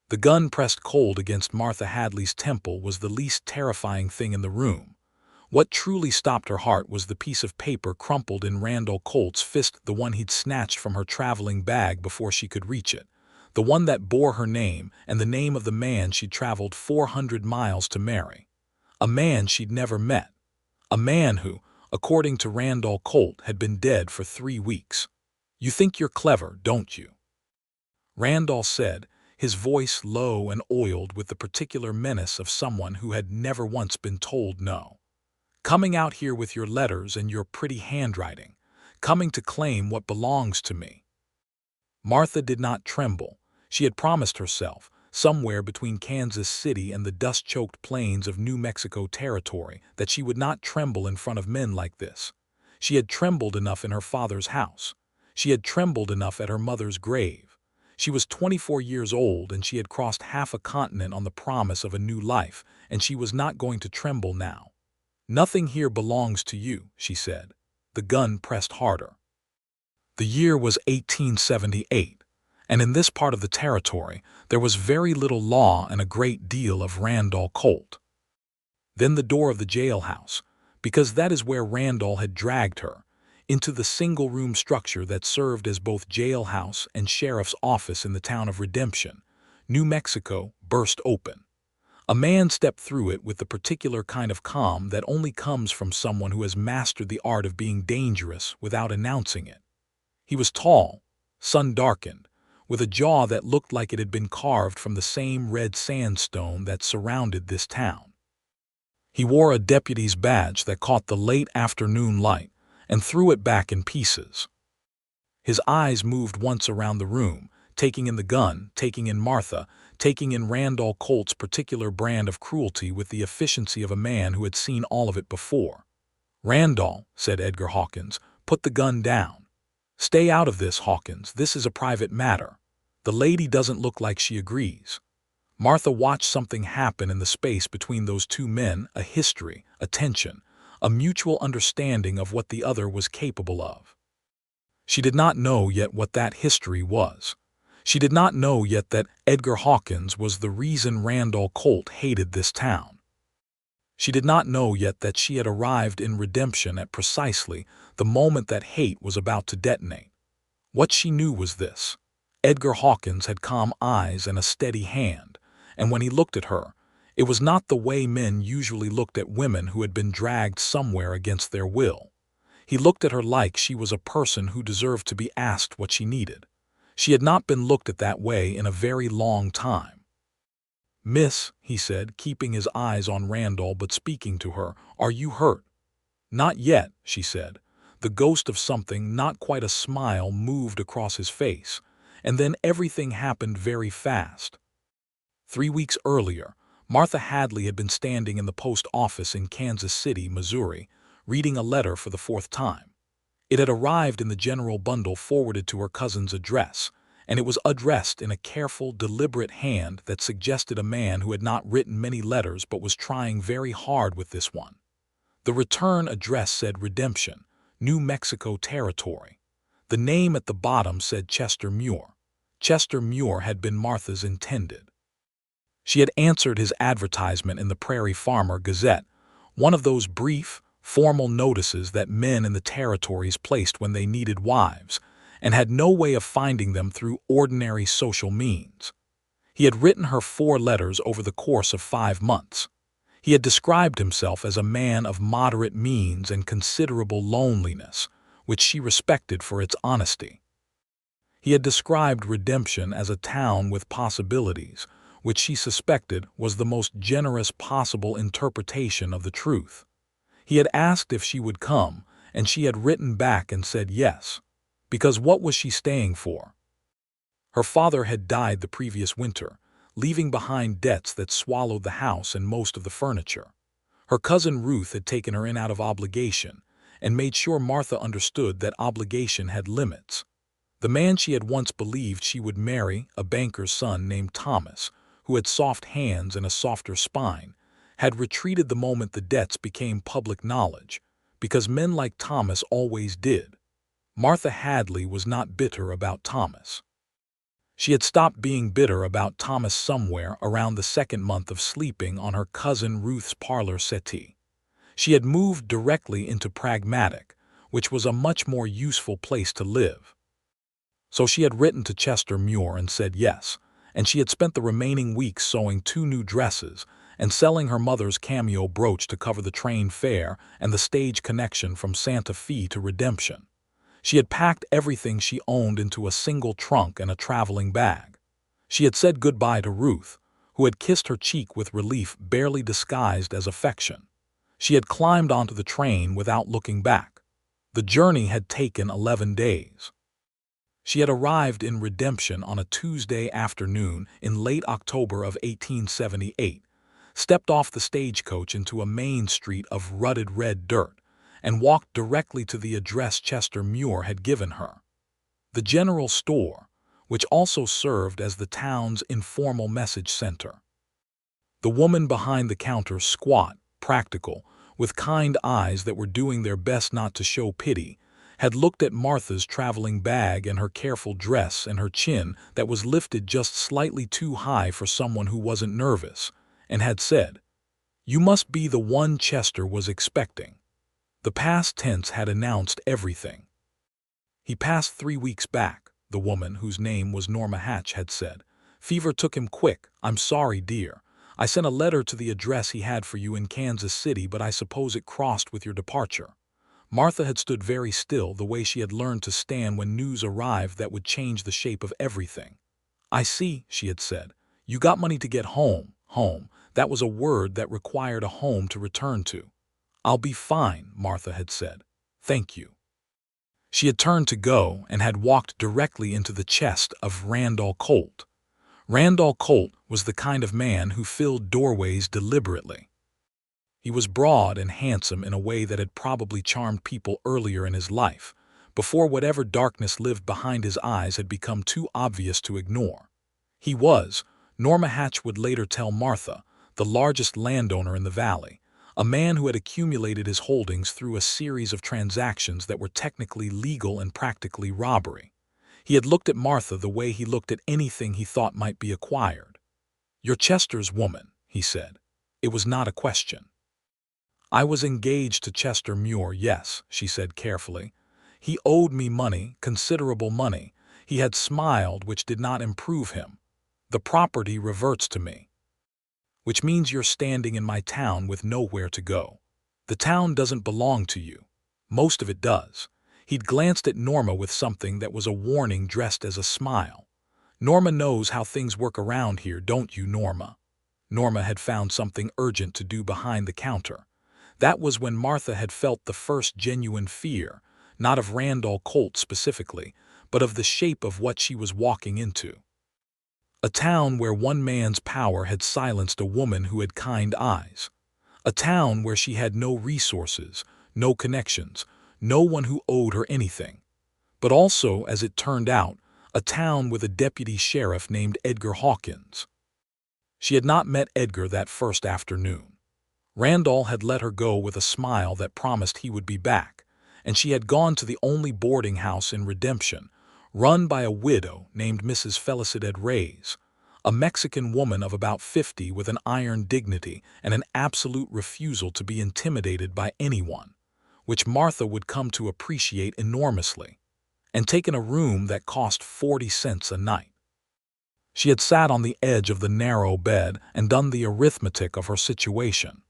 The gun pressed cold against Martha Hadley's temple was the least terrifying thing in the room. What truly stopped her heart was the piece of paper crumpled in Randall Colt's fist, the one he'd snatched from her traveling bag before she could reach it, the one that bore her name and the name of the man she'd traveled 400 miles to marry. A man she'd never met. A man who, according to Randall Colt, had been dead for 3 weeks. "You think you're clever, don't you?" Randall said, his voice low and oiled with the particular menace of someone who had never once been told no. "Coming out here with your letters and your pretty handwriting, coming to claim what belongs to me." Martha did not tremble. She had promised herself, somewhere between Kansas City and the dust-choked plains of New Mexico territory, that she would not tremble in front of men like this. She had trembled enough in her father's house. She had trembled enough at her mother's grave. She was 24 years old and she had crossed half a continent on the promise of a new life, and she was not going to tremble now. "Nothing here belongs to you," she said. The gun pressed harder. The year was 1878, and in this part of the territory there was very little law and a great deal of Randall Colt. Then the door of the jailhouse, because that is where Randall had dragged her, into the single-room structure that served as both jailhouse and sheriff's office in the town of Redemption, New Mexico, burst open. A man stepped through it with the particular kind of calm that only comes from someone who has mastered the art of being dangerous without announcing it. He was tall, sun-darkened, with a jaw that looked like it had been carved from the same red sandstone that surrounded this town. He wore a deputy's badge that caught the late afternoon light and threw it back in pieces. His eyes moved once around the room, taking in the gun, taking in Martha, taking in Randall Colt's particular brand of cruelty with the efficiency of a man who had seen all of it before. "Randall," said Edgar Hawkins, "put the gun down. Stay out of this, Hawkins. This is a private matter. The lady doesn't look like she agrees." Martha watched something happen in the space between those two men, a history, a tension, a mutual understanding of what the other was capable of. She did not know yet what that history was. She did not know yet that Edgar Hawkins was the reason Randall Colt hated this town. She did not know yet that she had arrived in Redemption at precisely the moment that hate was about to detonate. What she knew was this: Edgar Hawkins had calm eyes and a steady hand, and when he looked at her, it was not the way men usually looked at women who had been dragged somewhere against their will. He looked at her like she was a person who deserved to be asked what she needed. She had not been looked at that way in a very long time. "Miss," he said, keeping his eyes on Randall but speaking to her, "are you hurt?" "Not yet," she said. The ghost of something, not quite a smile, moved across his face, and then everything happened very fast. 3 weeks earlier, Martha Hadley had been standing in the post office in Kansas City, Missouri, reading a letter for the 4th time. It had arrived in the general bundle forwarded to her cousin's address, and it was addressed in a careful, deliberate hand that suggested a man who had not written many letters but was trying very hard with this one. The return address said Redemption, New Mexico territory. The name at the bottom said Chester Muir. Chester Muir had been Martha's intended. She had answered his advertisement in the Prairie Farmer Gazette, one of those brief, formal notices that men in the territories placed when they needed wives, and had no way of finding them through ordinary social means. He had written her 4 letters over the course of 5 months. He had described himself as a man of moderate means and considerable loneliness, which she respected for its honesty. He had described Redemption as a town with possibilities, which she suspected was the most generous possible interpretation of the truth. He had asked if she would come, and she had written back and said yes, because what was she staying for? Her father had died the previous winter, leaving behind debts that swallowed the house and most of the furniture. Her cousin Ruth had taken her in out of obligation, and made sure Martha understood that obligation had limits. The man she had once believed she would marry, a banker's son named Thomas, who had soft hands and a softer spine, had retreated the moment the debts became public knowledge, because men like Thomas always did. Martha Hadley was not bitter about Thomas. She had stopped being bitter about Thomas somewhere around the second month of sleeping on her cousin Ruth's parlor settee. She had moved directly into Pragmatic, which was a much more useful place to live. So she had written to Chester Muir and said yes, and she had spent the remaining weeks sewing 2 new dresses and selling her mother's cameo brooch to cover the train fare and the stage connection from Santa Fe to Redemption. She had packed everything she owned into a single trunk and a traveling bag. She had said goodbye to Ruth, who had kissed her cheek with relief barely disguised as affection. She had climbed onto the train without looking back. The journey had taken 11 days. She had arrived in Redemption on a Tuesday afternoon in late October of 1878, stepped off the stagecoach into a main street of rutted red dirt, and walked directly to the address Chester Muir had given her. The general store, which also served as the town's informal message center. The woman behind the counter, squat, practical, with kind eyes that were doing their best not to show pity, had looked at Martha's traveling bag and her careful dress and her chin that was lifted just slightly too high for someone who wasn't nervous, and had said, "You must be the one Chester was expecting." The past tense had announced everything. "He passed 3 weeks back," the woman, whose name was Norma Hatch, had said. "Fever took him quick. I'm sorry, dear. I sent a letter to the address he had for you in Kansas City, but I suppose it crossed with your departure." Martha had stood very still, the way she had learned to stand when news arrived that would change the shape of everything. "I see," she had said. "You got money to get home." Home. That was a word that required a home to return to. "I'll be fine," Martha had said. "Thank you." She had turned to go and had walked directly into the chest of Randall Colt. Randall Colt was the kind of man who filled doorways deliberately. He was broad and handsome in a way that had probably charmed people earlier in his life, before whatever darkness lived behind his eyes had become too obvious to ignore. He was, Norma Hatch would later tell Martha, the largest landowner in the valley, a man who had accumulated his holdings through a series of transactions that were technically legal and practically robbery. He had looked at Martha the way he looked at anything he thought might be acquired. "You're Chester's woman," he said. It was not a question. "I was engaged to Chester Muir, yes," she said carefully. "He owed me money, considerable money." He had smiled, which did not improve him. "The property reverts to me." "Which means you're standing in my town with nowhere to go." "The town doesn't belong to you." "Most of it does." He'd glanced at Norma with something that was a warning dressed as a smile. "Norma knows how things work around here, don't you, Norma?" Norma had found something urgent to do behind the counter. That was when Martha had felt the first genuine fear, not of Randall Colt specifically, but of the shape of what she was walking into. A town where one man's power had silenced a woman who had kind eyes. A town where she had no resources, no connections, no one who owed her anything. But also, as it turned out, a town with a deputy sheriff named Edgar Hawkins. She had not met Edgar that first afternoon. Randall had let her go with a smile that promised he would be back, and she had gone to the only boarding house in Redemption, run by a widow named Mrs. Felicidad Reyes, a Mexican woman of about 50 with an iron dignity and an absolute refusal to be intimidated by anyone, which Martha would come to appreciate enormously, and taken a room that cost 40 cents a night. She had sat on the edge of the narrow bed and done the arithmetic of her situation.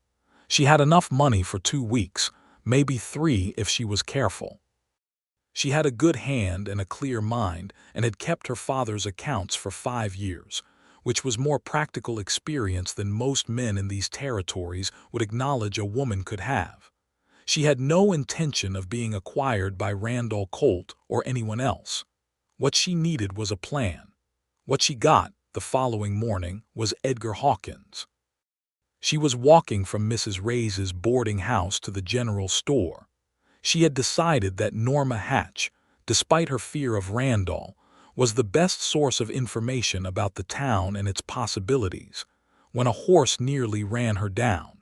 She had enough money for 2 weeks, maybe 3 if she was careful. She had a good hand and a clear mind and had kept her father's accounts for 5 years, which was more practical experience than most men in these territories would acknowledge a woman could have. She had no intention of being acquired by Randall Colt or anyone else. What she needed was a plan. What she got the following morning was Edgar Hawkins. She was walking from Mrs. Reyes's boarding house to the general store. She had decided that Norma Hatch, despite her fear of Randall, was the best source of information about the town and its possibilities, when a horse nearly ran her down.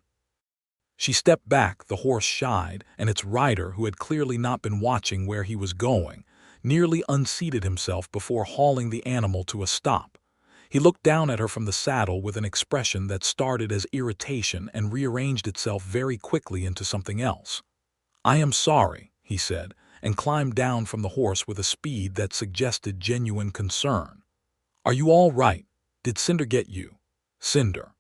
She stepped back, the horse shied, and its rider, who had clearly not been watching where he was going, nearly unseated himself before hauling the animal to a stop. He looked down at her from the saddle with an expression that started as irritation and rearranged itself very quickly into something else. "I am sorry," he said, and climbed down from the horse with a speed that suggested genuine concern. "Are you all right? Did Cinder get you?" "Cinder."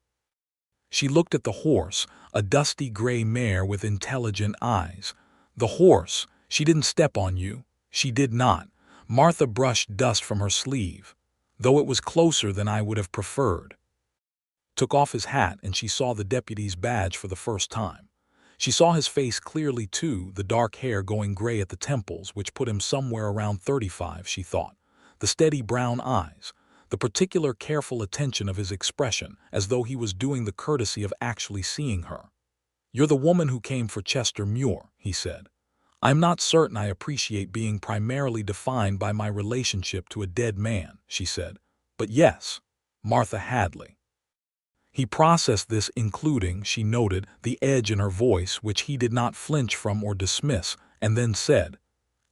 She looked at the horse, a dusty gray mare with intelligent eyes. "The horse. She didn't step on you." "She did not." Martha brushed dust from her sleeve. "Though it was closer than I would have preferred." Took off his hat and she saw the deputy's badge for the first time. She saw his face clearly too, the dark hair going gray at the temples, which put him somewhere around 35, she thought. The steady brown eyes, the particular careful attention of his expression, as though he was doing the courtesy of actually seeing her. "You're the woman who came for Chester Muir," he said. "I'm not certain I appreciate being primarily defined by my relationship to a dead man," she said. "But yes, Martha Hadley." He processed this, including, she noted, the edge in her voice which he did not flinch from or dismiss, and then said,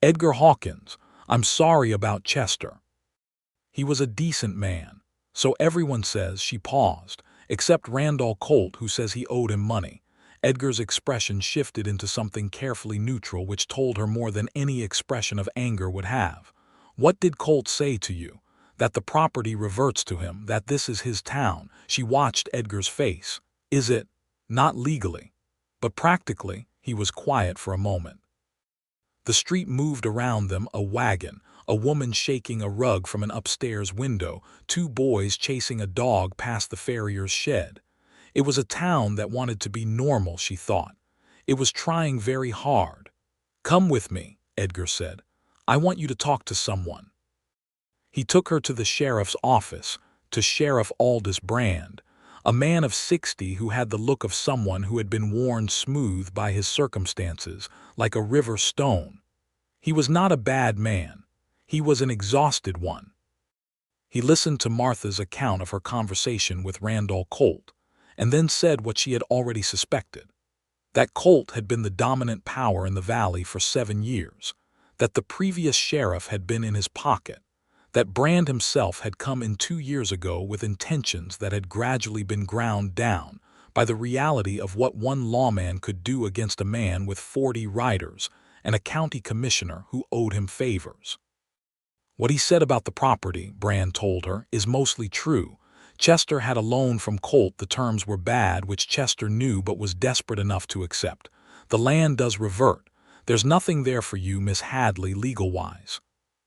"Edgar Hawkins, I'm sorry about Chester. He was a decent man. So everyone says." She paused, except Randall Colt, who says he owed him money. Edgar's expression shifted into something carefully neutral, which told her more than any expression of anger would have. "What did Colt say to you?" "That the property reverts to him, that this is his town." She watched Edgar's face. "Is it?" "Not legally, but practically." He was quiet for a moment. The street moved around them, a wagon, a woman shaking a rug from an upstairs window, two boys chasing a dog past the farrier's shed. It was a town that wanted to be normal, she thought. It was trying very hard. "Come with me," Edgar said. "I want you to talk to someone." He took her to the sheriff's office, to Sheriff Aldous Brand, a man of 60 who had the look of someone who had been worn smooth by his circumstances, like a river stone. He was not a bad man. He was an exhausted one. He listened to Martha's account of her conversation with Randall Colt, and then said what she had already suspected. That Colt had been the dominant power in the valley for 7 years, that the previous sheriff had been in his pocket, that Brand himself had come in 2 years ago with intentions that had gradually been ground down by the reality of what one lawman could do against a man with 40 riders and a county commissioner who owed him favors. "What he said about the property," Brand told her, "is mostly true. Chester had a loan from Colt. The terms were bad, which Chester knew but was desperate enough to accept. The land does revert. There's nothing there for you, Miss Hadley, legal-wise."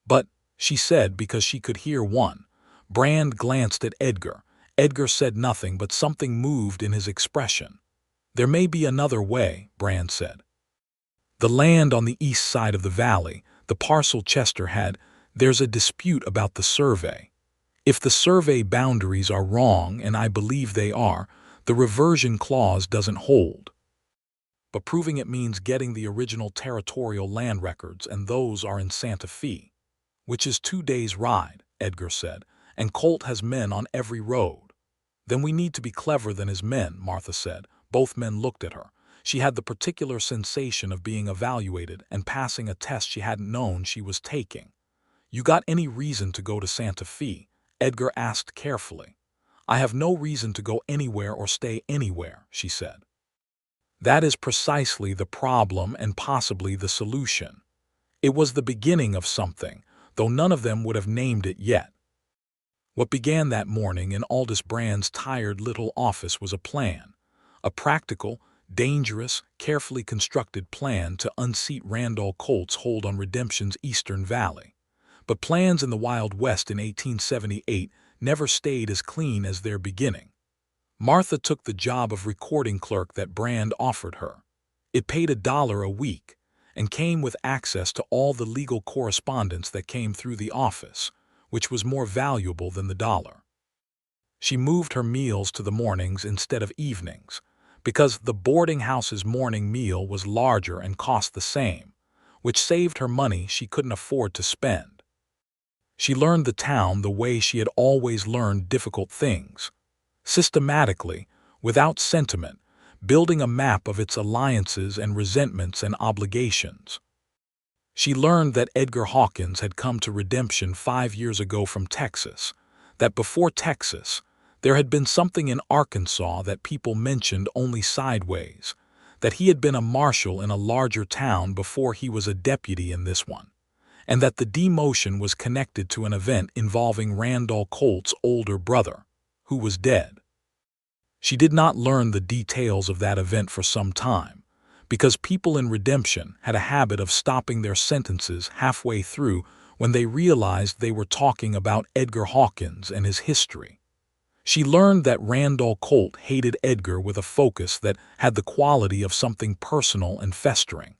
"But," she said, because she could hear one. Brand glanced at Edgar. Edgar said nothing, but something moved in his expression. "There may be another way," Brand said. "The land on the east side of the valley, the parcel Chester had, there's a dispute about the survey. If the survey boundaries are wrong, and I believe they are, the reversion clause doesn't hold. But proving it means getting the original territorial land records, and those are in Santa Fe." "Which is 2 days' ride," Edgar said, "and Colt has men on every road." "Then we need to be cleverer than his men," Martha said. Both men looked at her. She had the particular sensation of being evaluated and passing a test she hadn't known she was taking. "You got any reason to go to Santa Fe?" Edgar asked carefully. "I have no reason to go anywhere or stay anywhere," she said. "That is precisely the problem and possibly the solution. It was the beginning of something, though none of them would have named it yet." What began that morning in Aldous Brand's tired little office was a plan, a practical, dangerous, carefully constructed plan to unseat Randall Colt's hold on Redemption's eastern valley. But plans in the Wild West in 1878 never stayed as clean as their beginning. Martha took the job of recording clerk that Brand offered her. It paid $1 a week, and came with access to all the legal correspondence that came through the office, which was more valuable than the dollar. She moved her meals to the mornings instead of evenings, because the boarding house's morning meal was larger and cost the same, which saved her money she couldn't afford to spend. She learned the town the way she had always learned difficult things, systematically, without sentiment, building a map of its alliances and resentments and obligations. She learned that Edgar Hawkins had come to redemption 5 years ago from Texas, that before Texas, there had been something in Arkansas that people mentioned only sideways, that he had been a marshal in a larger town before he was a deputy in this one, and that the demotion was connected to an event involving Randall Colt's older brother, who was dead. She did not learn the details of that event for some time, because people in redemption had a habit of stopping their sentences halfway through when they realized they were talking about Edgar Hawkins and his history. She learned that Randall Colt hated Edgar with a focus that had the quality of something personal and festering,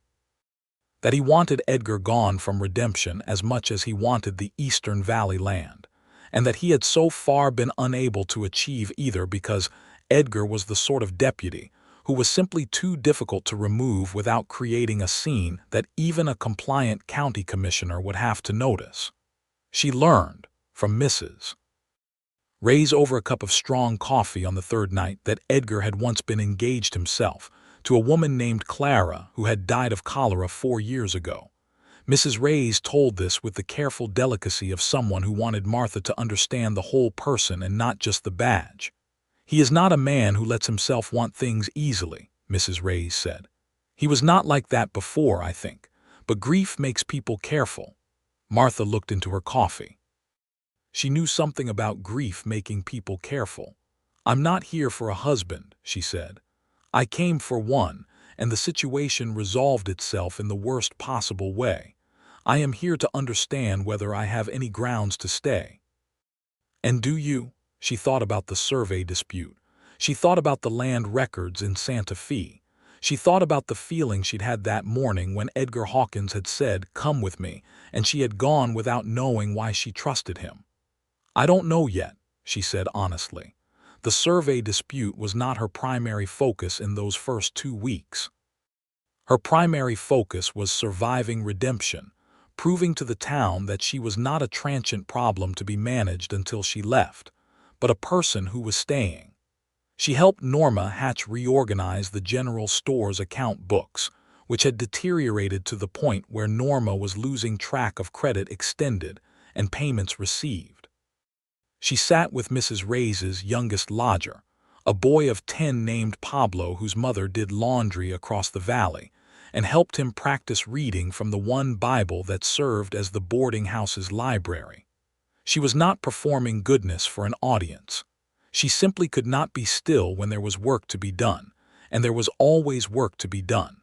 that he wanted Edgar gone from redemption as much as he wanted the Eastern Valley land, and that he had so far been unable to achieve either because Edgar was the sort of deputy who was simply too difficult to remove without creating a scene that even a compliant county commissioner would have to notice. She learned from Mrs. Ray's over a cup of strong coffee on the third night that Edgar had once been engaged himself to a woman named Clara who had died of cholera 4 years ago. Mrs. Ray's told this with the careful delicacy of someone who wanted Martha to understand the whole person and not just the badge. "He is not a man who lets himself want things easily," Mrs. Ray's said. "He was not like that before, I think, but grief makes people careful." Martha looked into her coffee. She knew something about grief making people careful. "I'm not here for a husband," she said. "I came for one, and the situation resolved itself in the worst possible way. I am here to understand whether I have any grounds to stay." "And do you?" She thought about the survey dispute. She thought about the land records in Santa Fe. She thought about the feeling she'd had that morning when Edgar Hawkins had said, "Come with me," and she had gone without knowing why she trusted him. "I don't know yet," she said honestly. The survey dispute was not her primary focus in those first 2 weeks. Her primary focus was surviving redemption, proving to the town that she was not a transient problem to be managed until she left, but a person who was staying. She helped Norma Hatch reorganize the general store's account books, which had deteriorated to the point where Norma was losing track of credit extended and payments received. She sat with Mrs. Ray's youngest lodger, a boy of 10 named Pablo whose mother did laundry across the valley, and helped him practice reading from the one Bible that served as the boarding house's library. She was not performing goodness for an audience. She simply could not be still when there was work to be done, and there was always work to be done.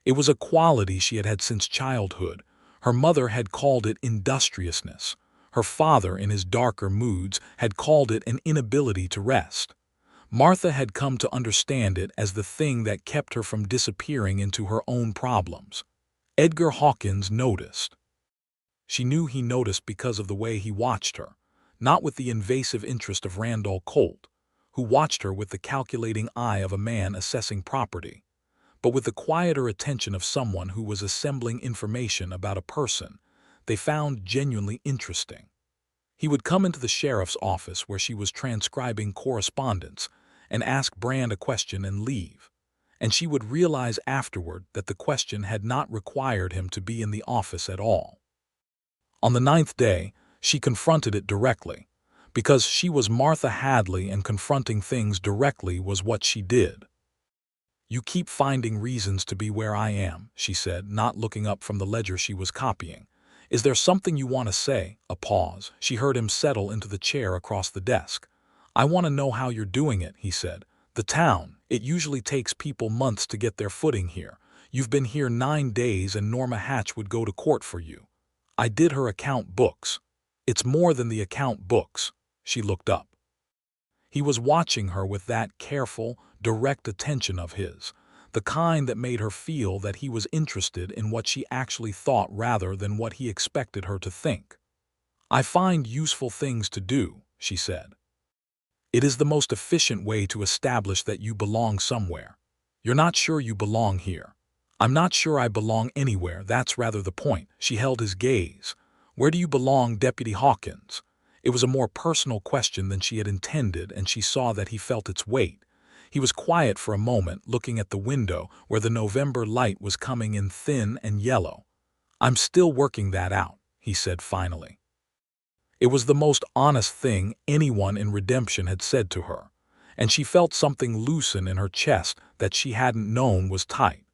It was a quality she had had since childhood. Her mother had called it industriousness. Her father, in his darker moods, had called it an inability to rest. Martha had come to understand it as the thing that kept her from disappearing into her own problems. Edgar Hawkins noticed. She knew he noticed because of the way he watched her, not with the invasive interest of Randall Colt, who watched her with the calculating eye of a man assessing property, but with the quieter attention of someone who was assembling information about a person they found genuinely interesting. He would come into the sheriff's office where she was transcribing correspondence and ask Brand a question and leave, and she would realize afterward that the question had not required him to be in the office at all. On the 9th day, she confronted it directly, because she was Martha Hadley and confronting things directly was what she did. "You keep finding reasons to be where I am," she said, not looking up from the ledger she was copying. "Is there something you want to say?" A pause. She heard him settle into the chair across the desk. "I want to know how you're doing it," he said. "The town, it usually takes people months to get their footing here. You've been here 9 days and Norma Hatch would go to court for you." "I did her account books." "It's more than the account books." She looked up. He was watching her with that careful, direct attention of his, the kind that made her feel that he was interested in what she actually thought rather than what he expected her to think. "I find useful things to do," she said. "It is the most efficient way to establish that you belong somewhere. You're not sure you belong here." "I'm not sure I belong anywhere, that's rather the point." She held his gaze. "Where do you belong, Deputy Hawkins?" It was a more personal question than she had intended, and she saw that he felt its weight. He was quiet for a moment, looking at the window where the November light was coming in thin and yellow. "I'm still working that out," he said finally. It was the most honest thing anyone in Redemption had said to her, and she felt something loosen in her chest that she hadn't known was tight.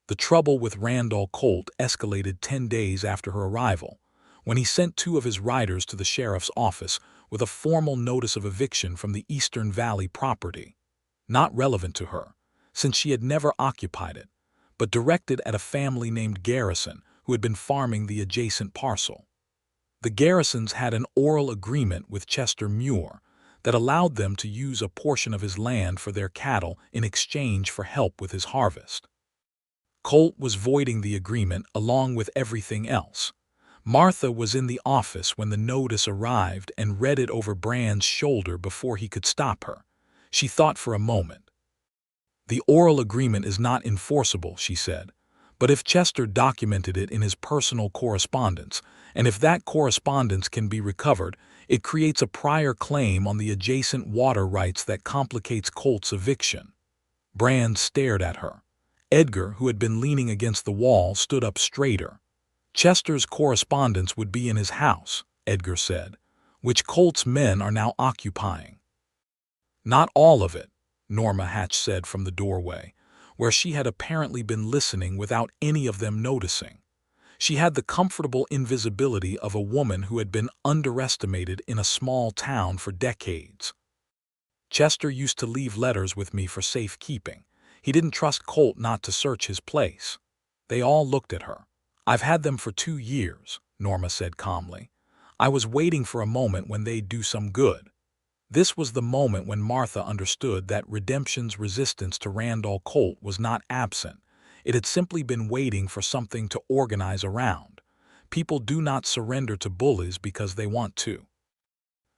The trouble with Randall Colt escalated 10 days after her arrival, when he sent 2 of his riders to the sheriff's office with a formal notice of eviction from the Eastern Valley property, not relevant to her, since she had never occupied it, but directed at a family named Garrison who had been farming the adjacent parcel. The Garrisons had an oral agreement with Chester Muir that allowed them to use a portion of his land for their cattle in exchange for help with his harvest. Colt was voiding the agreement along with everything else. Martha was in the office when the notice arrived and read it over Brand's shoulder before he could stop her. She thought for a moment. "The oral agreement is not enforceable," she said, "but if Chester documented it in his personal correspondence, and if that correspondence can be recovered, it creates a prior claim on the adjacent water rights that complicates Colt's eviction." Brand stared at her. Edgar, who had been leaning against the wall, stood up straighter. "Chester's correspondence would be in his house," Edgar said, "which Colt's men are now occupying." "Not all of it," Norma Hatch said from the doorway, where she had apparently been listening without any of them noticing. She had the comfortable invisibility of a woman who had been underestimated in a small town for decades. "Chester used to leave letters with me for safekeeping. He didn't trust Colt not to search his place." They all looked at her. "I've had them for 2 years," Norma said calmly. "I was waiting for a moment when they'd do some good." This was the moment when Martha understood that Redemption's resistance to Randall Colt was not absent. It had simply been waiting for something to organize around. People do not surrender to bullies because they want to.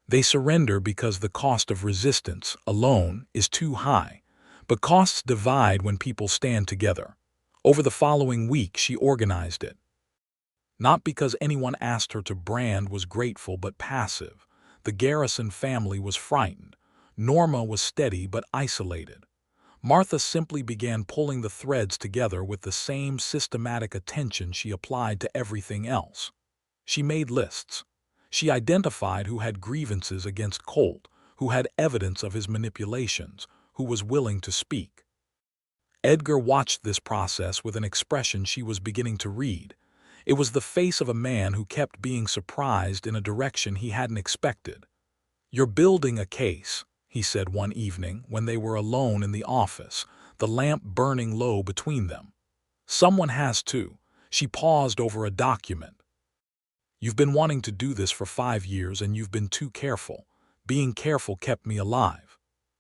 They surrender because the cost of resistance alone is too high. But costs divide when people stand together. Over the following week, she organized it. Not because anyone asked her to. Brand was grateful but passive. The Garrison family was frightened. Norma was steady but isolated. Martha simply began pulling the threads together with the same systematic attention she applied to everything else. She made lists. She identified who had grievances against Colt, who had evidence of his manipulations, who was willing to speak. Edgar watched this process with an expression she was beginning to read. It was the face of a man who kept being surprised in a direction he hadn't expected. "You're building a case," he said one evening when they were alone in the office, the lamp burning low between them. "Someone has to." She paused over a document. "You've been wanting to do this for 5 years and you've been too careful. Being careful kept me alive.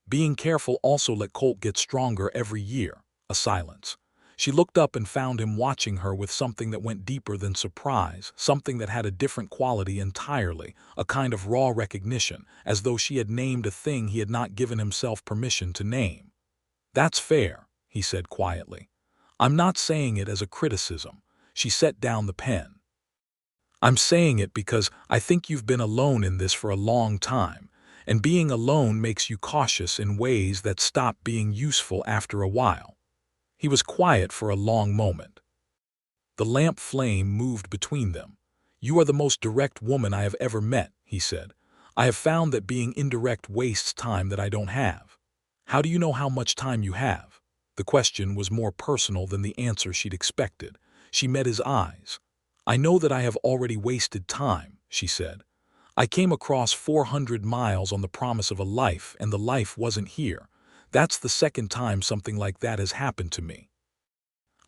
Being careful also let Colt get stronger every year." A silence. She looked up and found him watching her with something that went deeper than surprise, something that had a different quality entirely, a kind of raw recognition, as though she had named a thing he had not given himself permission to name. "That's fair," he said quietly. "I'm not saying it as a criticism." She set down the pen. "I'm saying it because I think you've been alone in this for a long time, and being alone makes you cautious in ways that stop being useful after a while." He was quiet for a long moment. The lamp flame moved between them. "You are the most direct woman I have ever met," he said. "I have found that being indirect wastes time that I don't have." "How do you know how much time you have?" The question was more personal than the answer she'd expected. She met his eyes. "I know that I have already wasted time," she said. "I came across 400 miles on the promise of a life, and the life wasn't here. That's the second time something like that has happened to me.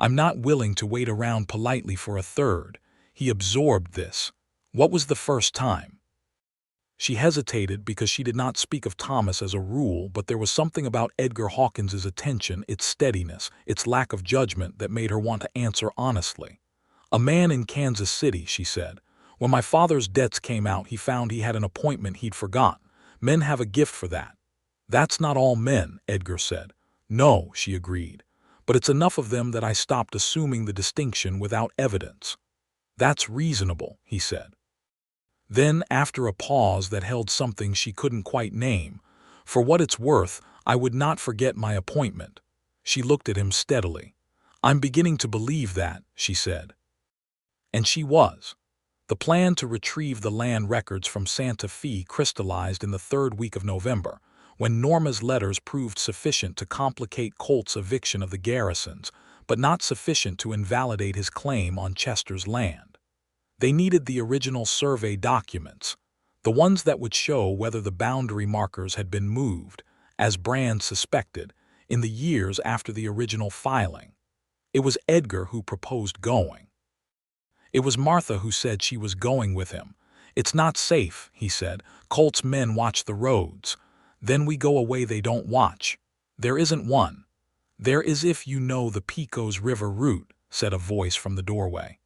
I'm not willing to wait around politely for a third." He absorbed this. "What was the first time?" She hesitated because she did not speak of Thomas as a rule, but there was something about Edgar Hawkins's attention, its steadiness, its lack of judgment that made her want to answer honestly. "A man in Kansas City," she said. "When my father's debts came out, he found he had an appointment he'd forgotten. Men have a gift for that." "That's not all men," Edgar said. "No," she agreed. "But it's enough of them that I stopped assuming the distinction without evidence." "That's reasonable," he said. Then, after a pause that held something she couldn't quite name, "For what it's worth, I would not forget my appointment." She looked at him steadily. "I'm beginning to believe that," she said. And she was. The plan to retrieve the land records from Santa Fe crystallized in the third week of November, when Norma's letters proved sufficient to complicate Colt's eviction of the Garrisons, but not sufficient to invalidate his claim on Chester's land. They needed the original survey documents, the ones that would show whether the boundary markers had been moved, as Brand suspected, in the years after the original filing. It was Edgar who proposed going. It was Martha who said she was going with him. "It's not safe," he said. "Colt's men watch the roads. Then we go away, they don't watch. There isn't one." "There is if you know the Pecos River route," said a voice from the doorway.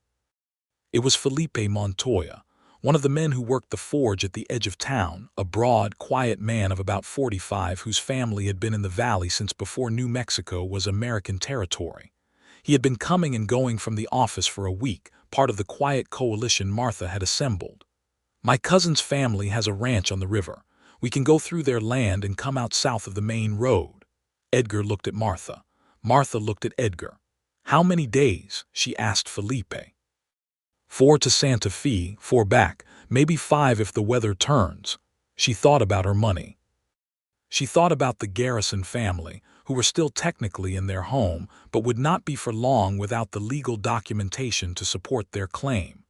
It was Felipe Montoya, one of the men who worked the forge at the edge of town, a broad, quiet man of about 45 whose family had been in the valley since before New Mexico was American territory. He had been coming and going from the office for a week, part of the quiet coalition Martha had assembled. "My cousin's family has a ranch on the river. We can go through their land and come out south of the main road." Edgar looked at Martha. Martha looked at Edgar. "How many days?" she asked Felipe. 4 to Santa Fe, 4 back, maybe 5 if the weather turns." She thought about her money. She thought about the Garrison family, who were still technically in their home, but would not be for long without the legal documentation to support their claim.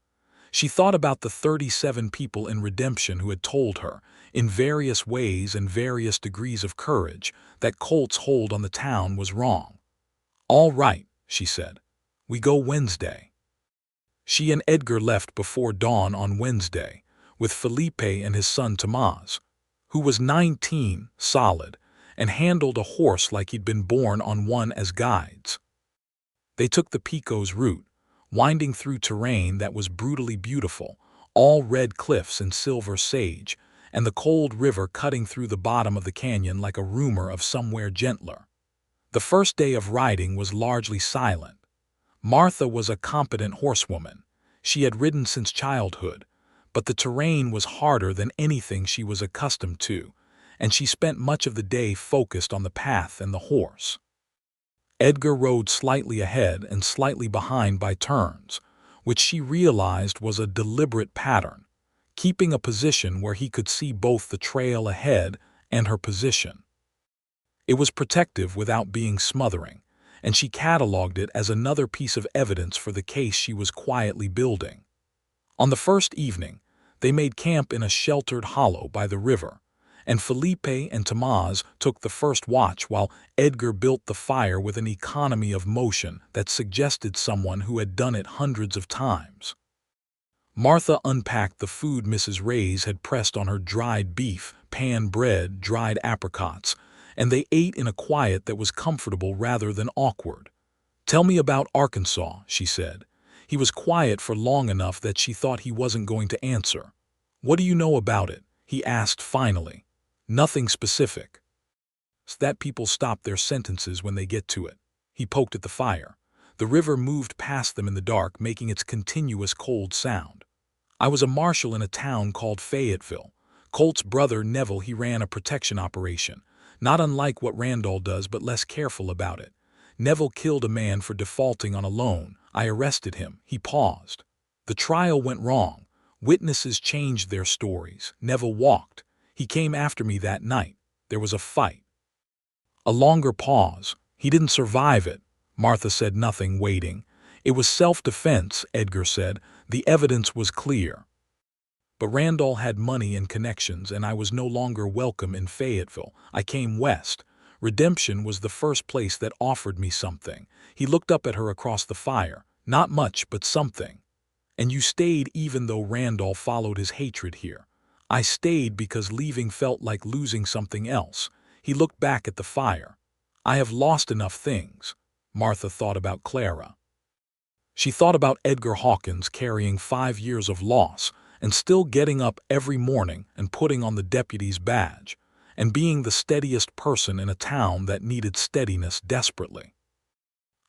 She thought about the 37 people in Redemption who had told her, in various ways and various degrees of courage, that Colt's hold on the town was wrong. "All right," she said. "We go Wednesday." She and Edgar left before dawn on Wednesday, with Felipe and his son Tomás, who was 19, solid, and handled a horse like he'd been born on one, as guides. They took the Pecos route, winding through terrain that was brutally beautiful, all red cliffs and silver sage, and the cold river cutting through the bottom of the canyon like a rumor of somewhere gentler. The first day of riding was largely silent. Martha was a competent horsewoman. She had ridden since childhood, but the terrain was harder than anything she was accustomed to, and she spent much of the day focused on the path and the horse. Edgar rode slightly ahead and slightly behind by turns, which she realized was a deliberate pattern, keeping a position where he could see both the trail ahead and her position. It was protective without being smothering, and she cataloged it as another piece of evidence for the case she was quietly building. On the first evening, they made camp in a sheltered hollow by the river, and Felipe and Tomás took the first watch while Edgar built the fire with an economy of motion that suggested someone who had done it hundreds of times. Martha unpacked the food Mrs. Reyes had pressed on her: dried beef, pan bread, dried apricots, and they ate in a quiet that was comfortable rather than awkward. "Tell me about Arkansas," she said. He was quiet for long enough that she thought he wasn't going to answer. "What do you know about it?" he asked finally. "Nothing specific." "That people stop their sentences when they get to it." He poked at the fire. The river moved past them in the dark, making its continuous cold sound. "I was a marshal in a town called Fayetteville. Colt's brother Neville, he ran a protection operation, not unlike what Randall does but less careful about it. Neville killed a man for defaulting on a loan. I arrested him." He paused. "The trial went wrong. Witnesses changed their stories. Neville walked. He came after me that night. There was a fight." A longer pause. "He didn't survive it." Martha said nothing, waiting. "It was self-defense," Edgar said. "The evidence was clear. But Randall had money and connections, and I was no longer welcome in Fayetteville. I came west. Redemption was the first place that offered me something." He looked up at her across the fire. "Not much, but something. And you stayed even though Randall followed his hatred here." "I stayed because leaving felt like losing something else." He looked back at the fire. "I have lost enough things." Martha thought about Clara. She thought about Edgar Hawkins carrying 5 years of loss and still getting up every morning and putting on the deputy's badge, and being the steadiest person in a town that needed steadiness desperately.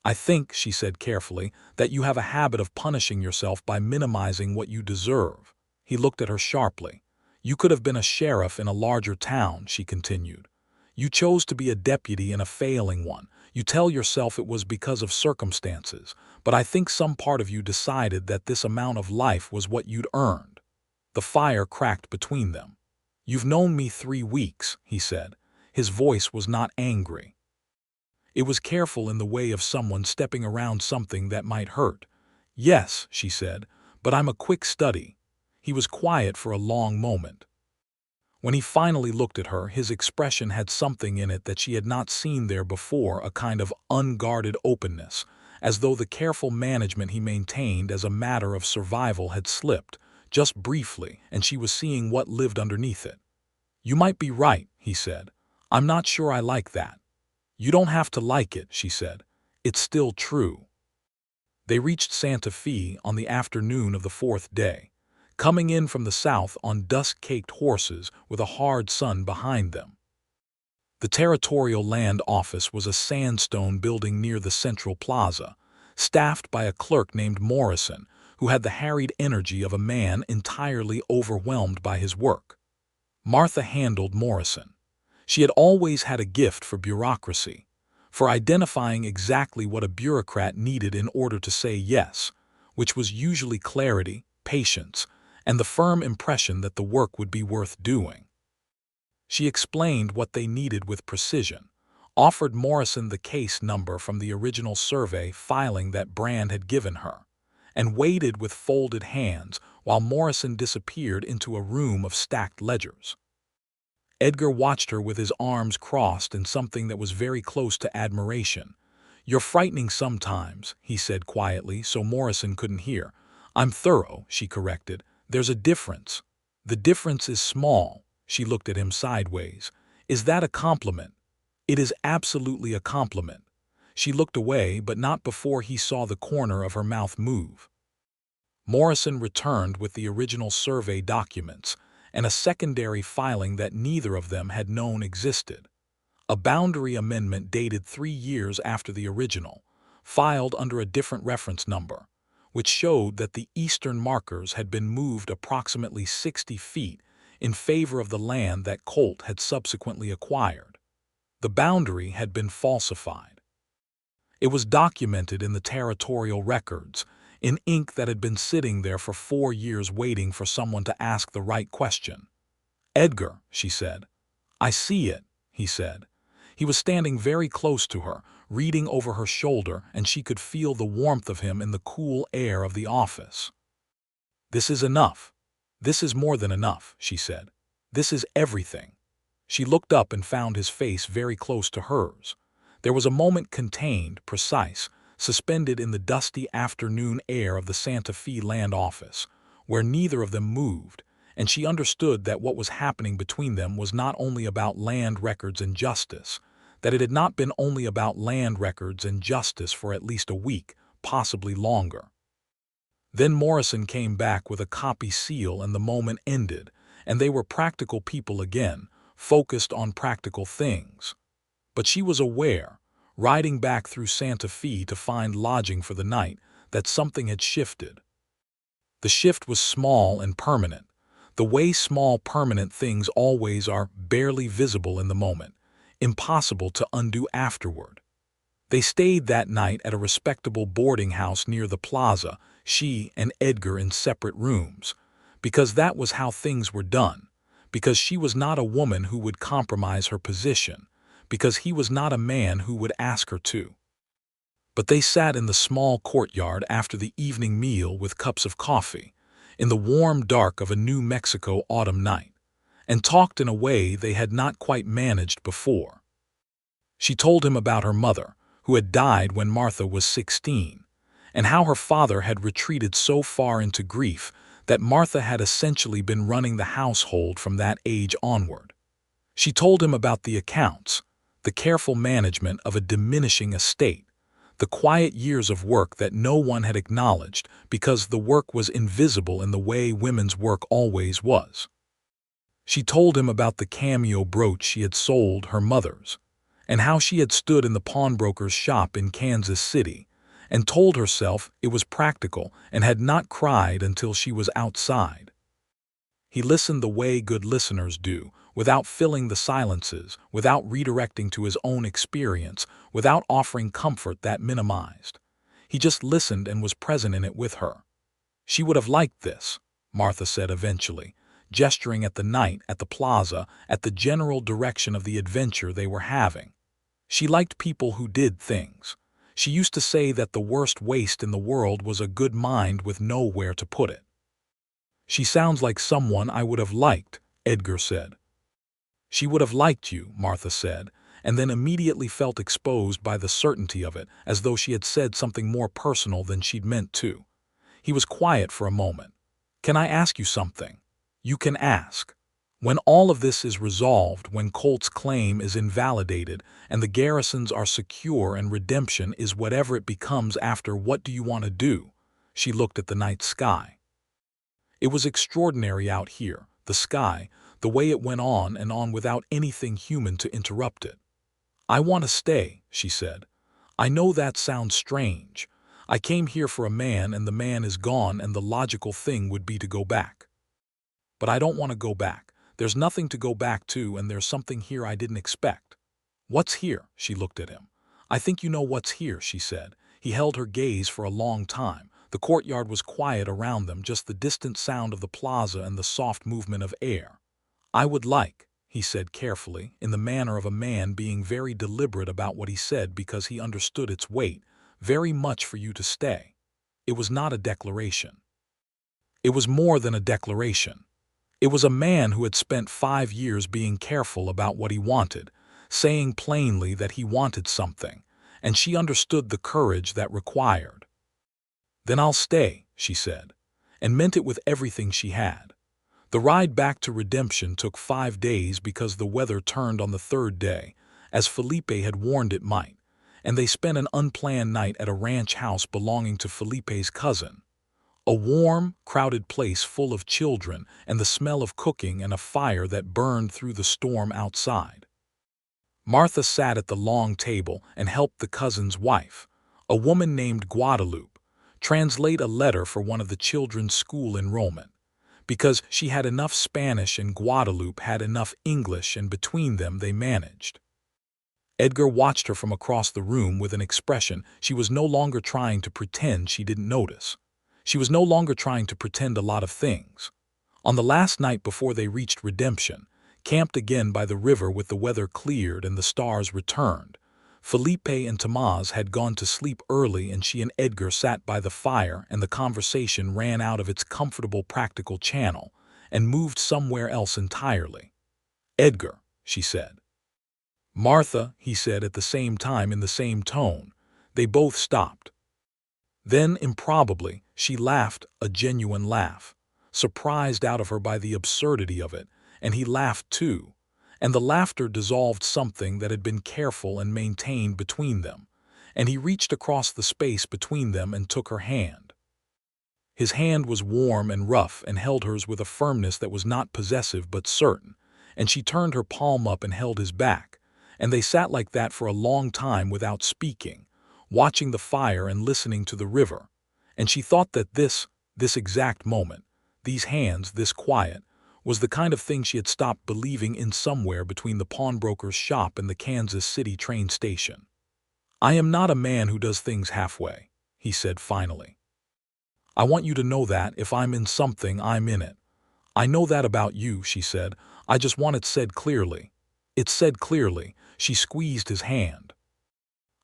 "I think," she said carefully, "that you have a habit of punishing yourself by minimizing what you deserve." He looked at her sharply. "You could have been a sheriff in a larger town," she continued. "You chose to be a deputy in a failing one. You tell yourself it was because of circumstances, but I think some part of you decided that this amount of life was what you'd earned. The fire cracked between them. You've known me 3 weeks, he said. His voice was not angry. It was careful in the way of someone stepping around something that might hurt. Yes, she said, but I'm a quick study. He was quiet for a long moment. When he finally looked at her, his expression had something in it that she had not seen there before, a kind of unguarded openness, as though the careful management he maintained as a matter of survival had slipped, just briefly, and she was seeing what lived underneath it. You might be right, he said. I'm not sure I like that. You don't have to like it, she said. It's still true. They reached Santa Fe on the afternoon of the 4th day, coming in from the south on dust-caked horses with a hard sun behind them. The Territorial Land Office was a sandstone building near the Central Plaza, staffed by a clerk named Morrison, who had the harried energy of a man entirely overwhelmed by his work. Martha handled Morrison. She had always had a gift for bureaucracy, for identifying exactly what a bureaucrat needed in order to say yes, which was usually clarity, patience, and the firm impression that the work would be worth doing. She explained what they needed with precision, offered Morrison the case number from the original survey filing that Brand had given her, and waited with folded hands while Morrison disappeared into a room of stacked ledgers. Edgar watched her with his arms crossed in something that was very close to admiration. "You're frightening sometimes," he said quietly so Morrison couldn't hear. "I'm thorough," she corrected. "There's a difference. The difference is small." She looked at him sideways. "Is that a compliment?" "It is absolutely a compliment." She looked away, but not before he saw the corner of her mouth move. Morrison returned with the original survey documents and a secondary filing that neither of them had known existed. A boundary amendment dated 3 years after the original, filed under a different reference number, which showed that the eastern markers had been moved approximately 60 feet in favor of the land that Colt had subsequently acquired. The boundary had been falsified. It was documented in the territorial records, in ink that had been sitting there for 4 years waiting for someone to ask the right question. "Edgar," she said. "I see it," he said. He was standing very close to her, reading over her shoulder, and she could feel the warmth of him in the cool air of the office. "This is enough. This is more than enough," she said. "This is everything." She looked up and found his face very close to hers. There was a moment contained, precise, suspended in the dusty afternoon air of the Santa Fe Land Office, where neither of them moved, and she understood that what was happening between them was not only about land records and justice, that it had not been only about land records and justice for at least a week, possibly longer. Then Morrison came back with a copy seal and the moment ended, and they were practical people again, focused on practical things. But she was aware, riding back through Santa Fe to find lodging for the night, that something had shifted. The shift was small and permanent, the way small permanent things always are, barely visible in the moment, impossible to undo afterward. They stayed that night at a respectable boarding house near the plaza, she and Edgar in separate rooms, because that was how things were done, because she was not a woman who would compromise her position, because he was not a man who would ask her to. But they sat in the small courtyard after the evening meal with cups of coffee, in the warm dark of a New Mexico autumn night, and talked in a way they had not quite managed before. She told him about her mother, who had died when Martha was 16, and how her father had retreated so far into grief that Martha had essentially been running the household from that age onward. She told him about the accounts, the careful management of a diminishing estate, the quiet years of work that no one had acknowledged because the work was invisible in the way women's work always was. She told him about the cameo brooch she had sold, her mother's, and how she had stood in the pawnbroker's shop in Kansas City and told herself it was practical and had not cried until she was outside. He listened the way good listeners do, without filling the silences, without redirecting to his own experience, without offering comfort that minimized. He just listened and was present in it with her. She would have liked this, Martha said eventually, gesturing at the night, at the plaza, at the general direction of the adventure they were having. She liked people who did things. She used to say that the worst waste in the world was a good mind with nowhere to put it. She sounds like someone I would have liked, Edgar said. She would have liked you, Martha said, and then immediately felt exposed by the certainty of it, as though she had said something more personal than she'd meant to. He was quiet for a moment. Can I ask you something? You can ask. When all of this is resolved, when Colt's claim is invalidated, and the garrisons are secure and redemption is whatever it becomes after, what do you want to do? She looked at the night sky. It was extraordinary out here, the sky, the way it went on and on without anything human to interrupt it. I want to stay, she said. I know that sounds strange. I came here for a man and the man is gone and the logical thing would be to go back. But I don't want to go back. There's nothing to go back to and there's something here I didn't expect. What's here? She looked at him. I think you know what's here, she said. He held her gaze for a long time. The courtyard was quiet around them, just the distant sound of the plaza and the soft movement of air. I would like, he said carefully, in the manner of a man being very deliberate about what he said because he understood its weight, very much for you to stay. It was not a declaration. It was more than a declaration. It was a man who had spent 5 years being careful about what he wanted, saying plainly that he wanted something, and she understood the courage that required. Then I'll stay, she said, and meant it with everything she had. The ride back to Redemption took 5 days because the weather turned on the 3rd day, as Felipe had warned it might, and they spent an unplanned night at a ranch house belonging to Felipe's cousin. A warm, crowded place full of children and the smell of cooking and a fire that burned through the storm outside. Martha sat at the long table and helped the cousin's wife, a woman named Guadalupe, translate a letter for one of the children's school enrollment, because she had enough Spanish and Guadalupe had enough English, and between them they managed. Edgar watched her from across the room with an expression. She was no longer trying to pretend she didn't notice. She was no longer trying to pretend a lot of things. On the last night before they reached Redemption, camped again by the river with the weather cleared and the stars returned, Felipe and Tomás had gone to sleep early and she and Edgar sat by the fire and the conversation ran out of its comfortable practical channel and moved somewhere else entirely. Edgar, she said. Martha, he said at the same time in the same tone. They both stopped. Then, improbably, she laughed, a genuine laugh, surprised out of her by the absurdity of it, and he laughed too. And the laughter dissolved something that had been careful and maintained between them, and he reached across the space between them and took her hand. His hand was warm and rough and held hers with a firmness that was not possessive but certain, and she turned her palm up and held his back, and they sat like that for a long time without speaking, watching the fire and listening to the river, and she thought that this exact moment, these hands, this quiet, was the kind of thing she had stopped believing in somewhere between the pawnbroker's shop and the Kansas City train station. I am not a man who does things halfway, he said finally. I want you to know that if I'm in something, I'm in it. I know that about you, she said. I just want it said clearly. It's said clearly. She squeezed his hand.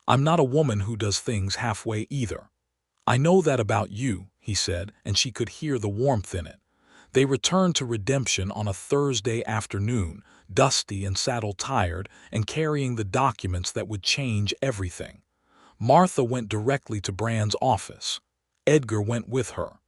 I'm not a woman who does things halfway either. I know that about you, he said, and she could hear the warmth in it. They returned to Redemption on a Thursday afternoon, dusty and saddle-tired, and carrying the documents that would change everything. Martha went directly to Brand's office. Edgar went with her.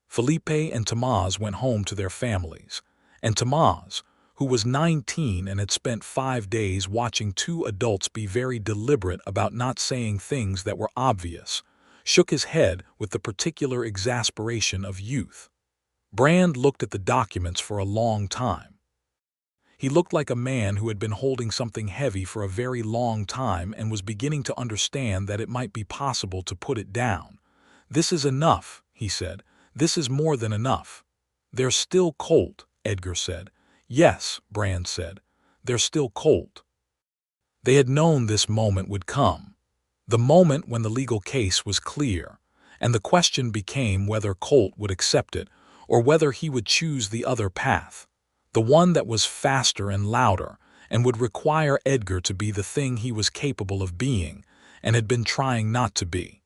Felipe and Tomás went home to their families, and Tomás, who was 19 and had spent 5 days watching 2 adults be very deliberate about not saying things that were obvious, shook his head with the particular exasperation of youth. Brand looked at the documents for a long time. He looked like a man who had been holding something heavy for a very long time and was beginning to understand that it might be possible to put it down. This is enough, he said. This is more than enough. There's still Colt, Edgar said. "Yes," Brand said. "They're still Colt." They had known this moment would come. The moment when the legal case was clear, and the question became whether Colt would accept it or whether he would choose the other path, the one that was faster and louder and would require Edgar to be the thing he was capable of being and had been trying not to be.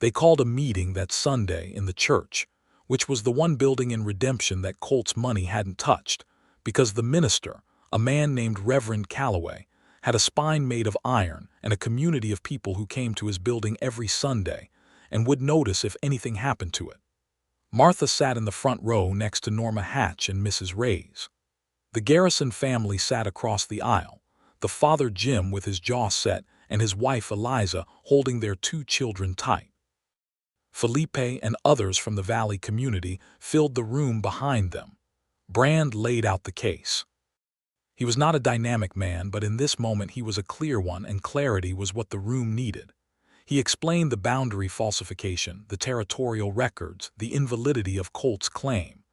They called a meeting that Sunday in the church, which was the one building in Redemption that Colt's money hadn't touched, because the minister, a man named Reverend Calloway, had a spine made of iron and a community of people who came to his building every Sunday and would notice if anything happened to it. Martha sat in the front row next to Norma Hatch and Mrs. Reyes. The Garrison family sat across the aisle, the father Jim with his jaw set and his wife Eliza holding their 2 children tight. Felipe and others from the Valley community filled the room behind them. Brand laid out the case. He was not a dynamic man, but in this moment he was a clear one, and clarity was what the room needed. He explained the boundary falsification, the territorial records, the invalidity of Colt's claim.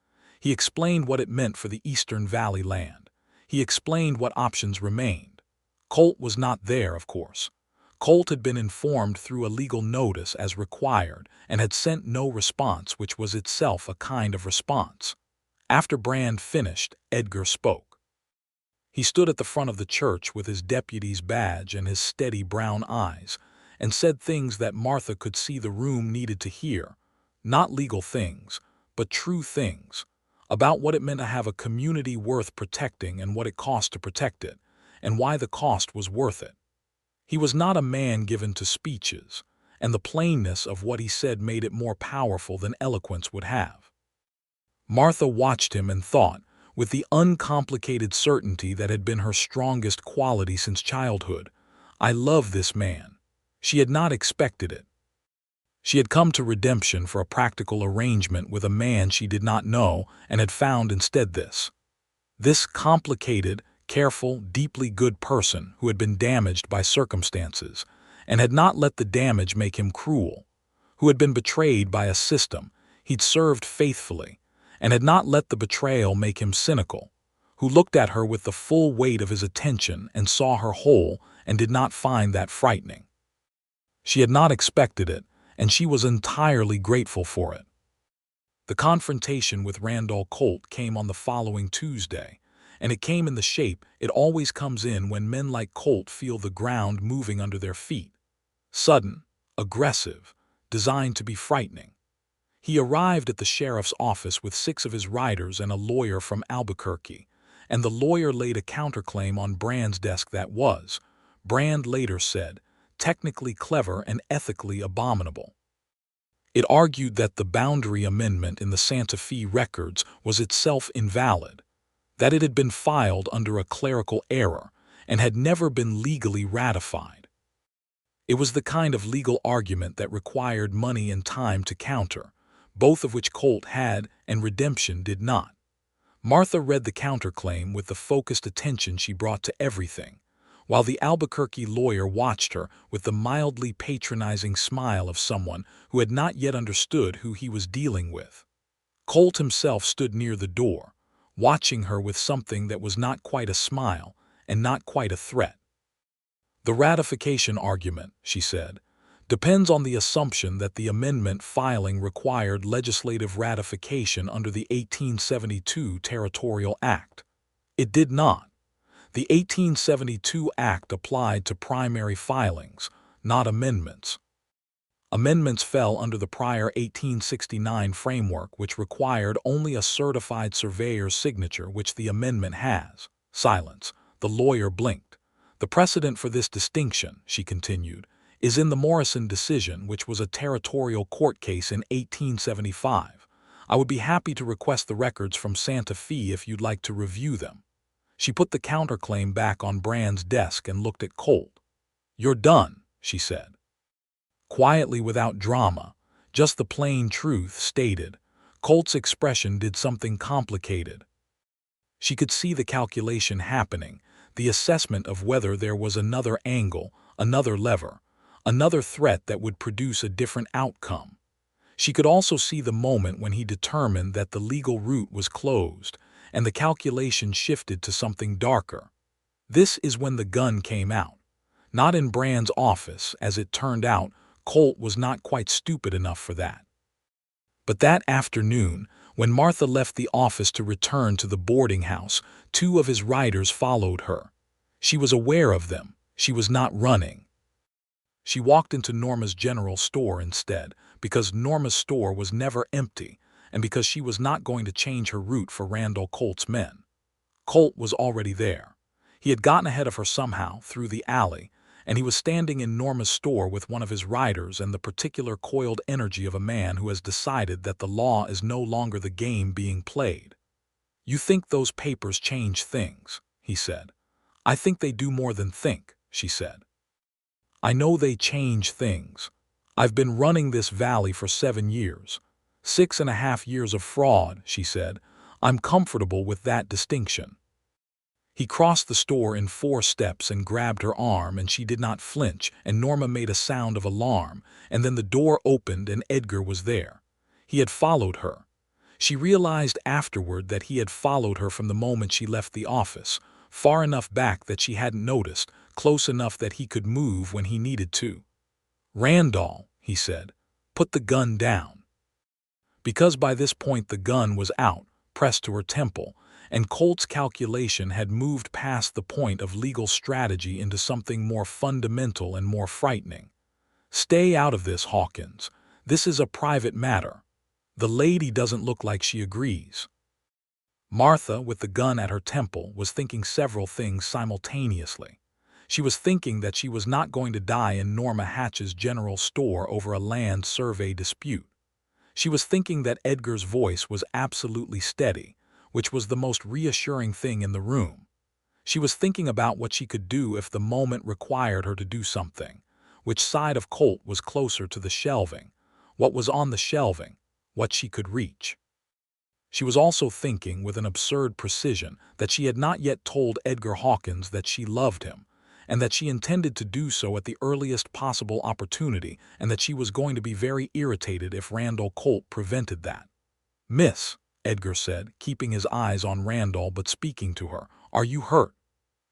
He explained what it meant for the Eastern Valley land. He explained what options remained. Colt was not there, of course. Colt had been informed through a legal notice as required and had sent no response, which was itself a kind of response. After Brand finished, Edgar spoke. He stood at the front of the church with his deputy's badge and his steady brown eyes, and said things that Martha could see the room needed to hear. Not legal things, but true things, about what it meant to have a community worth protecting and what it cost to protect it, and why the cost was worth it. He was not a man given to speeches, and the plainness of what he said made it more powerful than eloquence would have. Martha watched him and thought, with the uncomplicated certainty that had been her strongest quality since childhood, "I love this man." She had not expected it. She had come to Redemption for a practical arrangement with a man she did not know and had found instead this. This complicated, careful, deeply good person who had been damaged by circumstances and had not let the damage make him cruel, who had been betrayed by a system he'd served faithfully and had not let the betrayal make him cynical, who looked at her with the full weight of his attention and saw her whole and did not find that frightening. She had not expected it, and she was entirely grateful for it. The confrontation with Randall Colt came on the following Tuesday, and it came in the shape it always comes in when men like Colt feel the ground moving under their feet. Sudden, aggressive, designed to be frightening. He arrived at the sheriff's office with 6 of his riders and a lawyer from Albuquerque, and the lawyer laid a counterclaim on Brand's desk that was, Brand later said, technically clever and ethically abominable. It argued that the boundary amendment in the Santa Fe records was itself invalid, that it had been filed under a clerical error and had never been legally ratified. It was the kind of legal argument that required money and time to counter, both of which Colt had and Redemption did not. Martha read the counterclaim with the focused attention she brought to everything, while the Albuquerque lawyer watched her with the mildly patronizing smile of someone who had not yet understood who he was dealing with. Colt himself stood near the door, watching her with something that was not quite a smile and not quite a threat. "The ratification argument," she said, "depends on the assumption that the amendment filing required legislative ratification under the 1872 Territorial Act. It did not. The 1872 Act applied to primary filings, not amendments. Amendments fell under the prior 1869 framework, which required only a certified surveyor's signature, which the amendment has." Silence. The lawyer blinked. "The precedent for this distinction," she continued, "is in the Morrison decision, which was a territorial court case in 1875. I would be happy to request the records from Santa Fe if you'd like to review them." She put the counterclaim back on Brand's desk and looked at Colt. "You're done," she said. Quietly, without drama, just the plain truth stated. Colt's expression did something complicated. She could see the calculation happening, the assessment of whether there was another angle, another lever, another threat that would produce a different outcome. She could also see the moment when he determined that the legal route was closed and the calculation shifted to something darker. This is when the gun came out. Not in Brand's office, as it turned out. Colt was not quite stupid enough for that. But that afternoon, when Martha left the office to return to the boarding house, two of his riders followed her. She was aware of them. She was not running. She walked into Norma's general store instead, because Norma's store was never empty, and because she was not going to change her route for Randall Colt's men. Colt was already there. He had gotten ahead of her somehow, through the alley, and he was standing in Norma's store with one of his riders and the particular coiled energy of a man who has decided that the law is no longer the game being played. "You think those papers change things," he said. "I think they do more than think," she said. "I know they change things. I've been running this valley for 7 years. 6.5 years of fraud," she said. "I'm comfortable with that distinction." He crossed the store in 4 steps and grabbed her arm, and she did not flinch, and Norma made a sound of alarm, and then the door opened and Edgar was there. He had followed her. She realized afterward that he had followed her from the moment she left the office, far enough back that she hadn't noticed, close enough that he could move when he needed to. "Randall," he said, "put the gun down." Because by this point the gun was out, pressed to her temple, and Colt's calculation had moved past the point of legal strategy into something more fundamental and more frightening. "Stay out of this, Hawkins. This is a private matter. The lady doesn't look like she agrees." Martha, with the gun at her temple, was thinking several things simultaneously. She was thinking that she was not going to die in Norma Hatch's general store over a land survey dispute. She was thinking that Edgar's voice was absolutely steady, which was the most reassuring thing in the room. She was thinking about what she could do if the moment required her to do something. Which side of Colt was closer to the shelving? What was on the shelving? What she could reach? She was also thinking with an absurd precision that she had not yet told Edgar Hawkins that she loved him, and that she intended to do so at the earliest possible opportunity, and that she was going to be very irritated if Randall Colt prevented that. "Miss," Edgar said, keeping his eyes on Randall but speaking to her, "are you hurt?"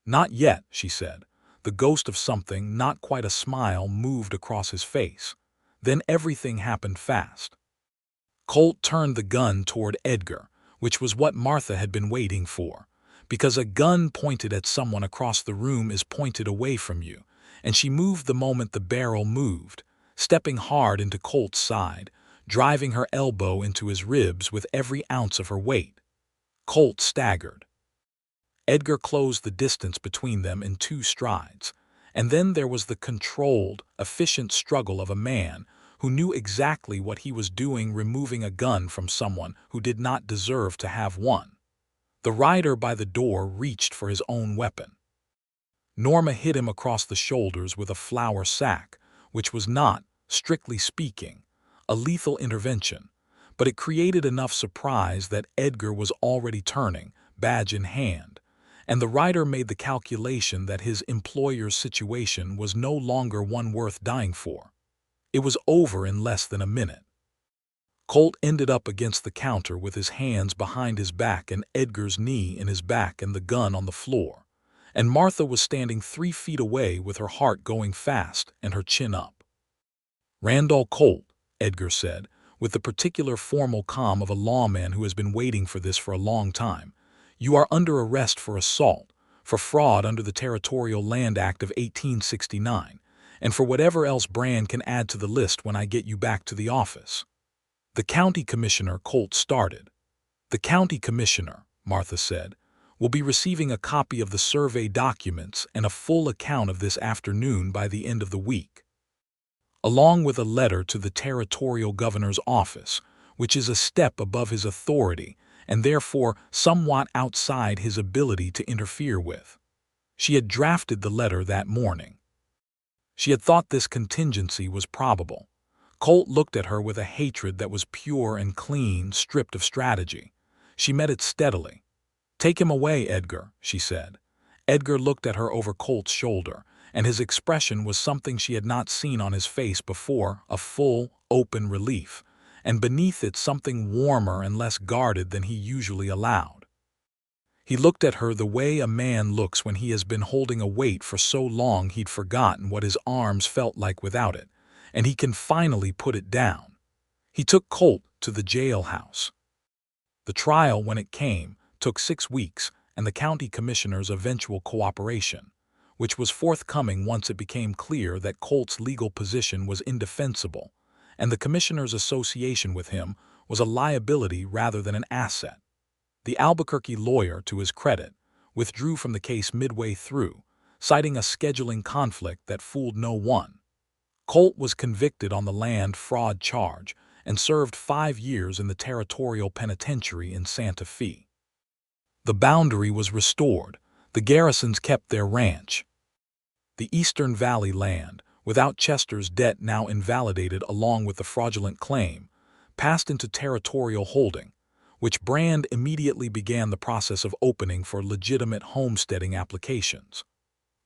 "Not yet," she said. The ghost of something, not quite a smile, moved across his face. Then everything happened fast. Colt turned the gun toward Edgar, which was what Martha had been waiting for, because a gun pointed at someone across the room is pointed away from you, and she moved the moment the barrel moved, stepping hard into Colt's side, driving her elbow into his ribs with every ounce of her weight. Colt staggered. Edgar closed the distance between them in 2 strides, and then there was the controlled, efficient struggle of a man who knew exactly what he was doing, removing a gun from someone who did not deserve to have one. The rider by the door reached for his own weapon. Norma hit him across the shoulders with a flour sack, which was not, strictly speaking, a lethal intervention, but it created enough surprise that Edgar was already turning, badge in hand, and the rider made the calculation that his employer's situation was no longer one worth dying for. It was over in less than a minute. Colt ended up against the counter with his hands behind his back and Edgar's knee in his back and the gun on the floor, and Martha was standing 3 feet away with her heart going fast and her chin up. "Randall Colt," Edgar said, with the particular formal calm of a lawman who has been waiting for this for a long time, "you are under arrest for assault, for fraud under the Territorial Land Act of 1869, and for whatever else Brand can add to the list when I get you back to the office." "The county commissioner," Colt started. "The county commissioner," Martha said, "will be receiving a copy of the survey documents and a full account of this afternoon by the end of the week, along with a letter to the territorial governor's office, which is a step above his authority and therefore somewhat outside his ability to interfere with." She had drafted the letter that morning. She had thought this contingency was probable. Colt looked at her with a hatred that was pure and clean, stripped of strategy. She met it steadily. "Take him away, Edgar," she said. Edgar looked at her over Colt's shoulder, and his expression was something she had not seen on his face before, a full, open relief, and beneath it something warmer and less guarded than he usually allowed. He looked at her the way a man looks when he has been holding a weight for so long he'd forgotten what his arms felt like without it, and he can finally put it down. He took Colt to the jailhouse. The trial, when it came, took 6 weeks, and the county commissioner's eventual cooperation, which was forthcoming once it became clear that Colt's legal position was indefensible, and the commissioner's association with him was a liability rather than an asset. The Albuquerque lawyer, to his credit, withdrew from the case midway through, citing a scheduling conflict that fooled no one. Colt was convicted on the land fraud charge and served 5 years in the territorial penitentiary in Santa Fe. The boundary was restored. The Garrisons kept their ranch. The Eastern Valley land, without Chester's debt now invalidated along with the fraudulent claim, passed into territorial holding, which Brand immediately began the process of opening for legitimate homesteading applications.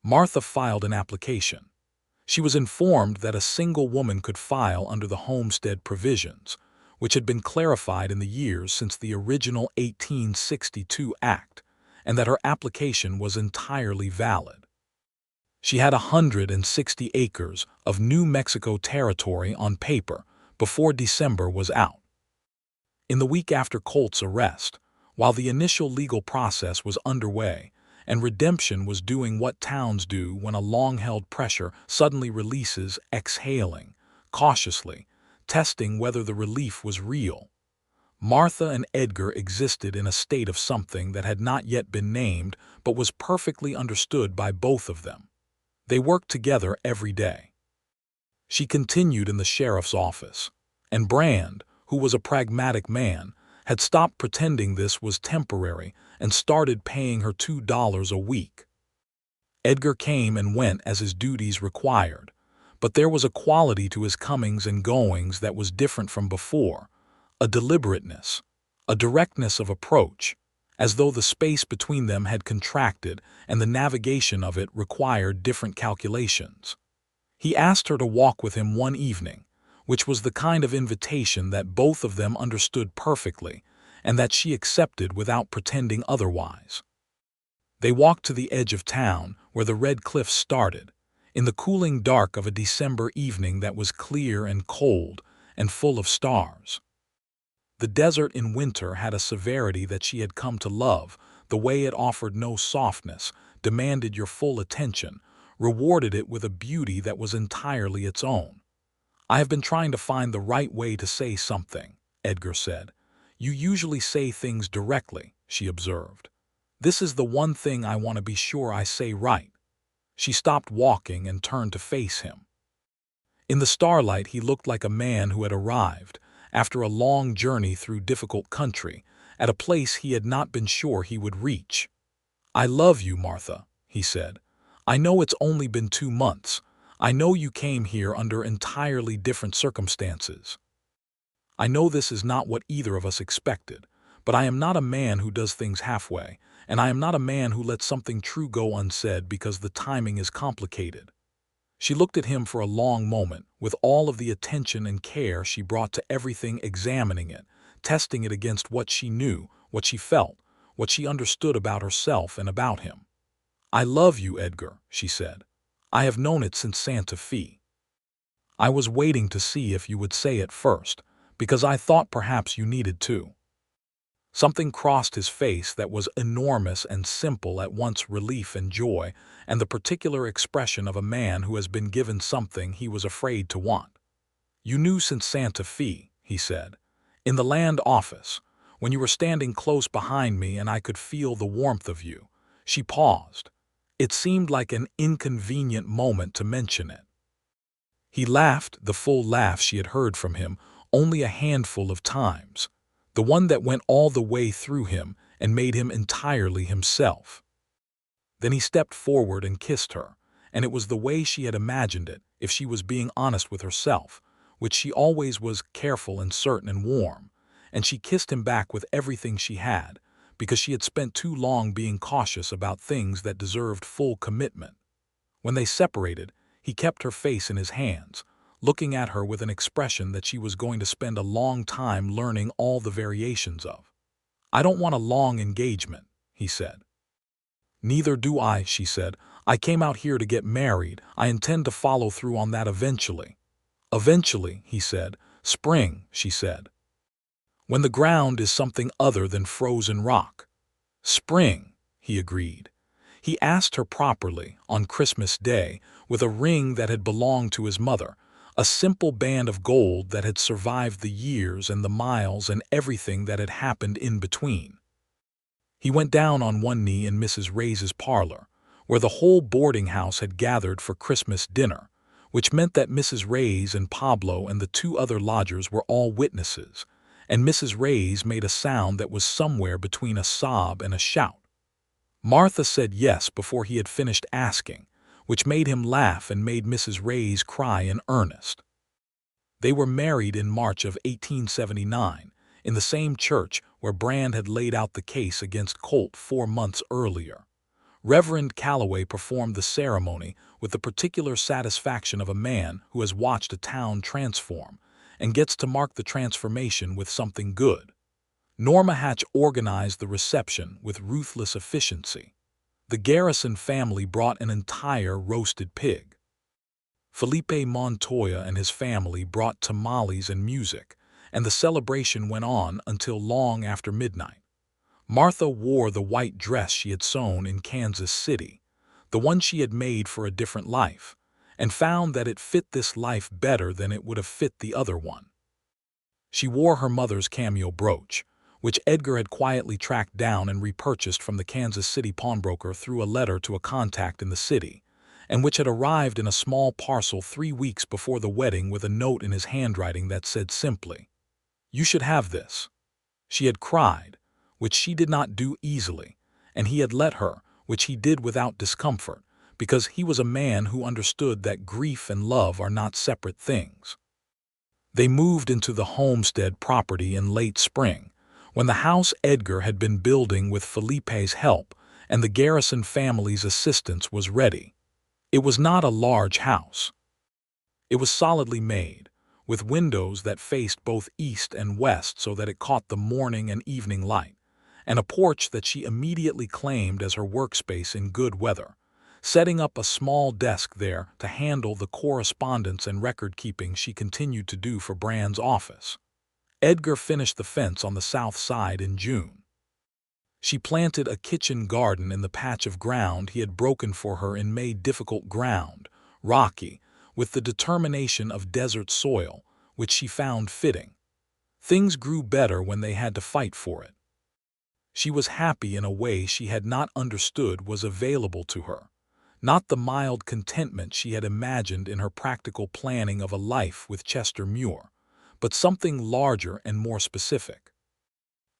Martha filed an application. She was informed that a single woman could file under the homestead provisions, which had been clarified in the years since the original 1862 Act, and that her application was entirely valid. She had 160 acres of New Mexico territory on paper before December was out. In the week after Colt's arrest, while the initial legal process was underway and redemption was doing what towns do when a long-held pressure suddenly releases, exhaling, cautiously, testing whether the relief was real, Martha and Edgar existed in a state of something that had not yet been named but was perfectly understood by both of them. They worked together every day. She continued in the sheriff's office, and Brand, who was a pragmatic man, had stopped pretending this was temporary and started paying her $2 a week. Edgar came and went as his duties required, but there was a quality to his comings and goings that was different from before, a deliberateness, a directness of approach, as though the space between them had contracted and the navigation of it required different calculations. He asked her to walk with him one evening, which was the kind of invitation that both of them understood perfectly and that she accepted without pretending otherwise. They walked to the edge of town where the red cliffs started, in the cooling dark of a December evening that was clear and cold and full of stars. The desert in winter had a severity that she had come to love, the way it offered no softness, demanded your full attention, rewarded it with a beauty that was entirely its own. "I have been trying to find the right way to say something," Edgar said. "You usually say things directly," she observed. "This is the one thing I want to be sure I say right." She stopped walking and turned to face him. In the starlight he looked like a man who had arrived, after a long journey through difficult country, at a place he had not been sure he would reach. "I love you, Martha," he said. "I know it's only been 2 months. I know you came here under entirely different circumstances. I know this is not what either of us expected, but I am not a man who does things halfway, and I am not a man who lets something true go unsaid because the timing is complicated." She looked at him for a long moment, with all of the attention and care she brought to everything, examining it, testing it against what she knew, what she felt, what she understood about herself and about him. "I love you, Edgar," she said. "I have known it since Santa Fe. I was waiting to see if you would say it first, because I thought perhaps you needed to." Something crossed his face that was enormous and simple at once, relief and joy, and the particular expression of a man who has been given something he was afraid to want. "You knew since Santa Fe," he said. "In the land office, when you were standing close behind me and I could feel the warmth of you." She paused. It seemed like an inconvenient moment to mention it. He laughed, the full laugh she had heard from him only a handful of times, the one that went all the way through him and made him entirely himself. Then he stepped forward and kissed her, and it was the way she had imagined it, if she was being honest with herself, which she always was, careful and certain and warm, and she kissed him back with everything she had, because she had spent too long being cautious about things that deserved full commitment. When they separated, he kept her face in his hands, looking at her with an expression that she was going to spend a long time learning all the variations of. "I don't want a long engagement," he said. "Neither do I," she said. "I came out here to get married. I intend to follow through on that eventually." "Eventually," he said. "Spring," she said. "When the ground is something other than frozen rock." "Spring," he agreed. He asked her properly, on Christmas Day, with a ring that had belonged to his mother, a simple band of gold that had survived the years and the miles and everything that had happened in between. He went down on one knee in Mrs. Ray's parlor, where the whole boarding house had gathered for Christmas dinner, which meant that Mrs. Ray's and Pablo and the two other lodgers were all witnesses, and Mrs. Ray's made a sound that was somewhere between a sob and a shout. Martha said yes before he had finished asking, which made him laugh and made Mrs. Ray's cry in earnest. They were married in March of 1879, in the same church where Brand had laid out the case against Colt 4 months earlier. Reverend Calloway performed the ceremony with the particular satisfaction of a man who has watched a town transform and gets to mark the transformation with something good. Norma Hatch organized the reception with ruthless efficiency. The Garrison family brought an entire roasted pig. Felipe Montoya and his family brought tamales and music, and the celebration went on until long after midnight. Martha wore the white dress she had sewn in Kansas City, the one she had made for a different life, and found that it fit this life better than it would have fit the other one. She wore her mother's cameo brooch, which Edgar had quietly tracked down and repurchased from the Kansas City pawnbroker through a letter to a contact in the city, and which had arrived in a small parcel 3 weeks before the wedding with a note in his handwriting that said simply, "You should have this." She had cried, which she did not do easily, and he had let her, which he did without discomfort, because he was a man who understood that grief and love are not separate things. They moved into the homestead property in late spring, when the house Edgar had been building with Felipe's help and the Garrison family's assistance was ready. It was not a large house. It was solidly made, with windows that faced both east and west so that it caught the morning and evening light, and a porch that she immediately claimed as her workspace in good weather, setting up a small desk there to handle the correspondence and record-keeping she continued to do for Brand's office. Edgar finished the fence on the south side in June. She planted a kitchen garden in the patch of ground he had broken for her in May, difficult ground, rocky, with the determination of desert soil, which she found fitting. Things grew better when they had to fight for it. She was happy in a way she had not understood was available to her, not the mild contentment she had imagined in her practical planning of a life with Chester Muir, but something larger and more specific.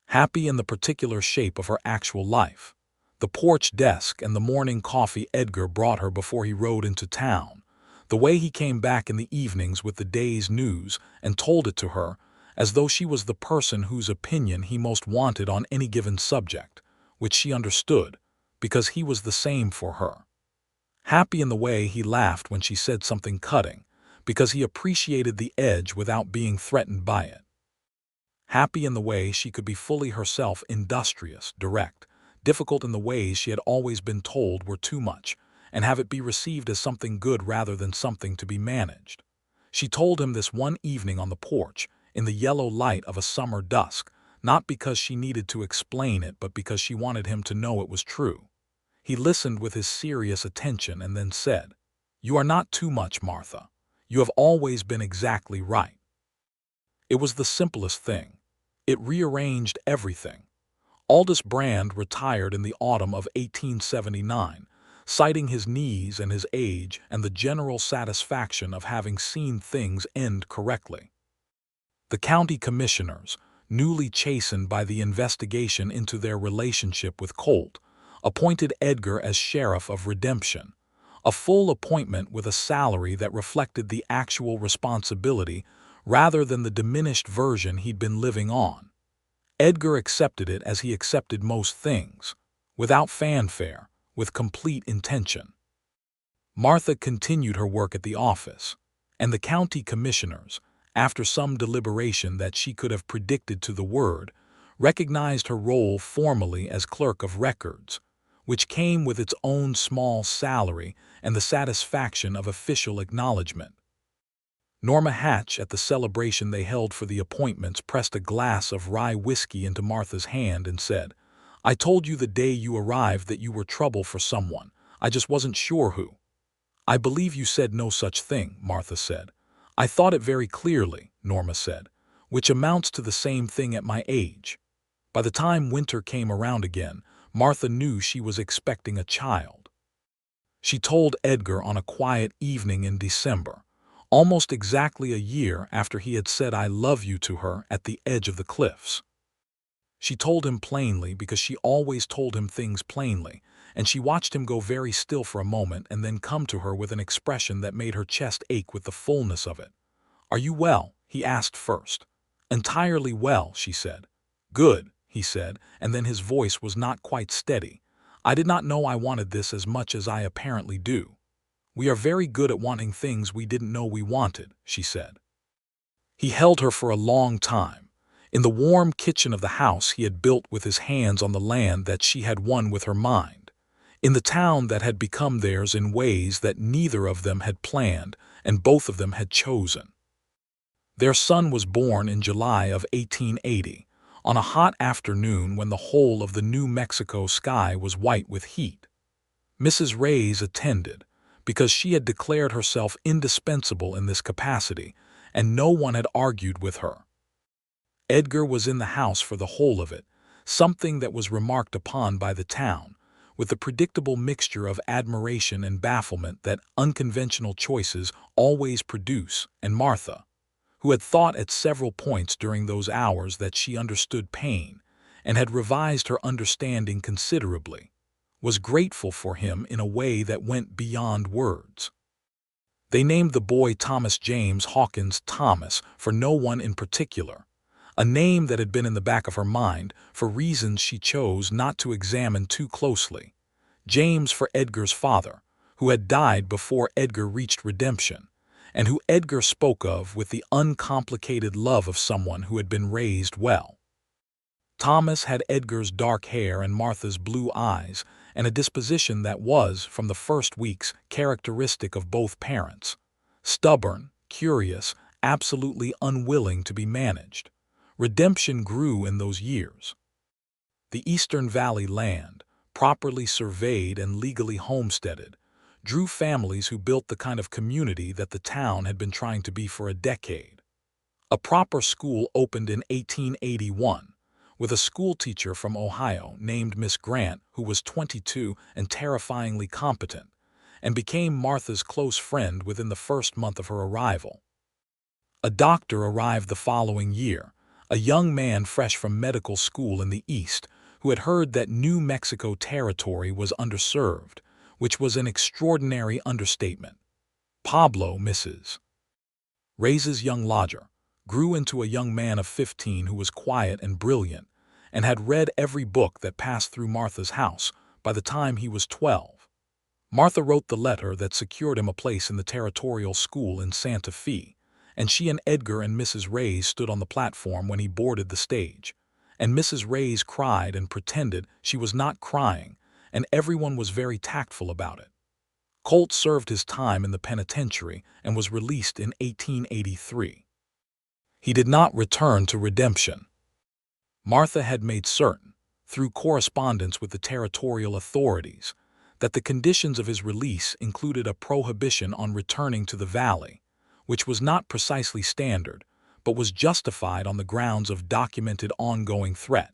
Happy in the particular shape of her actual life, the porch desk and the morning coffee Edgar brought her before he rode into town, the way he came back in the evenings with the day's news and told it to her, as though she was the person whose opinion he most wanted on any given subject, which she understood, because he was the same for her. Happy in the way he laughed when she said something cutting, because he appreciated the edge without being threatened by it. Happy in the way she could be fully herself, industrious, direct, difficult in the ways she had always been told were too much, and have it be received as something good rather than something to be managed. She told him this one evening on the porch, in the yellow light of a summer dusk, not because she needed to explain it but because she wanted him to know it was true. He listened with his serious attention and then said, "You are not too much, Martha. You have always been exactly right." It was the simplest thing. It rearranged everything. Aldous Brand retired in the autumn of 1879, citing his knees and his age and the general satisfaction of having seen things end correctly. The county commissioners, newly chastened by the investigation into their relationship with Colt, appointed Edgar as sheriff of redemption, a full appointment with a salary that reflected the actual responsibility rather than the diminished version he'd been living on. Edgar accepted it as he accepted most things, without fanfare, with complete intention. Martha continued her work at the office, and the county commissioners, after some deliberation that she could have predicted to the word, recognized her role formally as clerk of records, which came with its own small salary and the satisfaction of official acknowledgement. Norma Hatch, at the celebration they held for the appointments, pressed a glass of rye whiskey into Martha's hand and said, "I told you the day you arrived that you were trouble for someone. I just wasn't sure who." "I believe you said no such thing," Martha said. "I thought it very clearly," Norma said, "which amounts to the same thing at my age." By the time winter came around again, Martha knew she was expecting a child. She told Edgar on a quiet evening in December, almost exactly a year after he had said "I love you" to her at the edge of the cliffs. She told him plainly because she always told him things plainly, and she watched him go very still for a moment and then come to her with an expression that made her chest ache with the fullness of it. "Are you well?" he asked first. "Entirely well," she said. "Good," he said, and then his voice was not quite steady. "I did not know I wanted this as much as I apparently do." "We are very good at wanting things we didn't know we wanted," she said. He held her for a long time. In the warm kitchen of the house he had built with his hands on the land that she had won with her mind, in the town that had become theirs in ways that neither of them had planned and both of them had chosen. Their son was born in July of 1880, on a hot afternoon when the whole of the New Mexico sky was white with heat. Mrs. Reyes attended, because she had declared herself indispensable in this capacity, and no one had argued with her. Edgar was in the house for the whole of it, something that was remarked upon by the town, with the predictable mixture of admiration and bafflement that unconventional choices always produce, and Martha, who had thought at several points during those hours that she understood pain, and had revised her understanding considerably, was grateful for him in a way that went beyond words. They named the boy Thomas James Hawkins Thomas for no one in particular, a name that had been in the back of her mind for reasons she chose not to examine too closely. James for Edgar's father, who had died before Edgar reached redemption, and who Edgar spoke of with the uncomplicated love of someone who had been raised well. Thomas had Edgar's dark hair and Martha's blue eyes, and a disposition that was, from the first weeks, characteristic of both parents: stubborn, curious, absolutely unwilling to be managed. Redemption grew in those years. The Eastern Valley land, properly surveyed and legally homesteaded, drew families who built the kind of community that the town had been trying to be for a decade. A proper school opened in 1881, with a schoolteacher from Ohio named Miss Grant, who was 22 and terrifyingly competent, and became Martha's close friend within the first month of her arrival. A doctor arrived the following year, a young man fresh from medical school in the East, who had heard that New Mexico territory was underserved, which was an extraordinary understatement. Pablo, Mrs. Reyes's young lodger, grew into a young man of 15 who was quiet and brilliant, and had read every book that passed through Martha's house by the time he was 12. Martha wrote the letter that secured him a place in the territorial school in Santa Fe, and she and Edgar and Mrs. Reyes stood on the platform when he boarded the stage, and Mrs. Reyes cried and pretended she was not crying, and everyone was very tactful about it. Colt served his time in the penitentiary and was released in 1883. He did not return to redemption. Martha had made certain, through correspondence with the territorial authorities, that the conditions of his release included a prohibition on returning to the valley, which was not precisely standard, but was justified on the grounds of documented ongoing threat,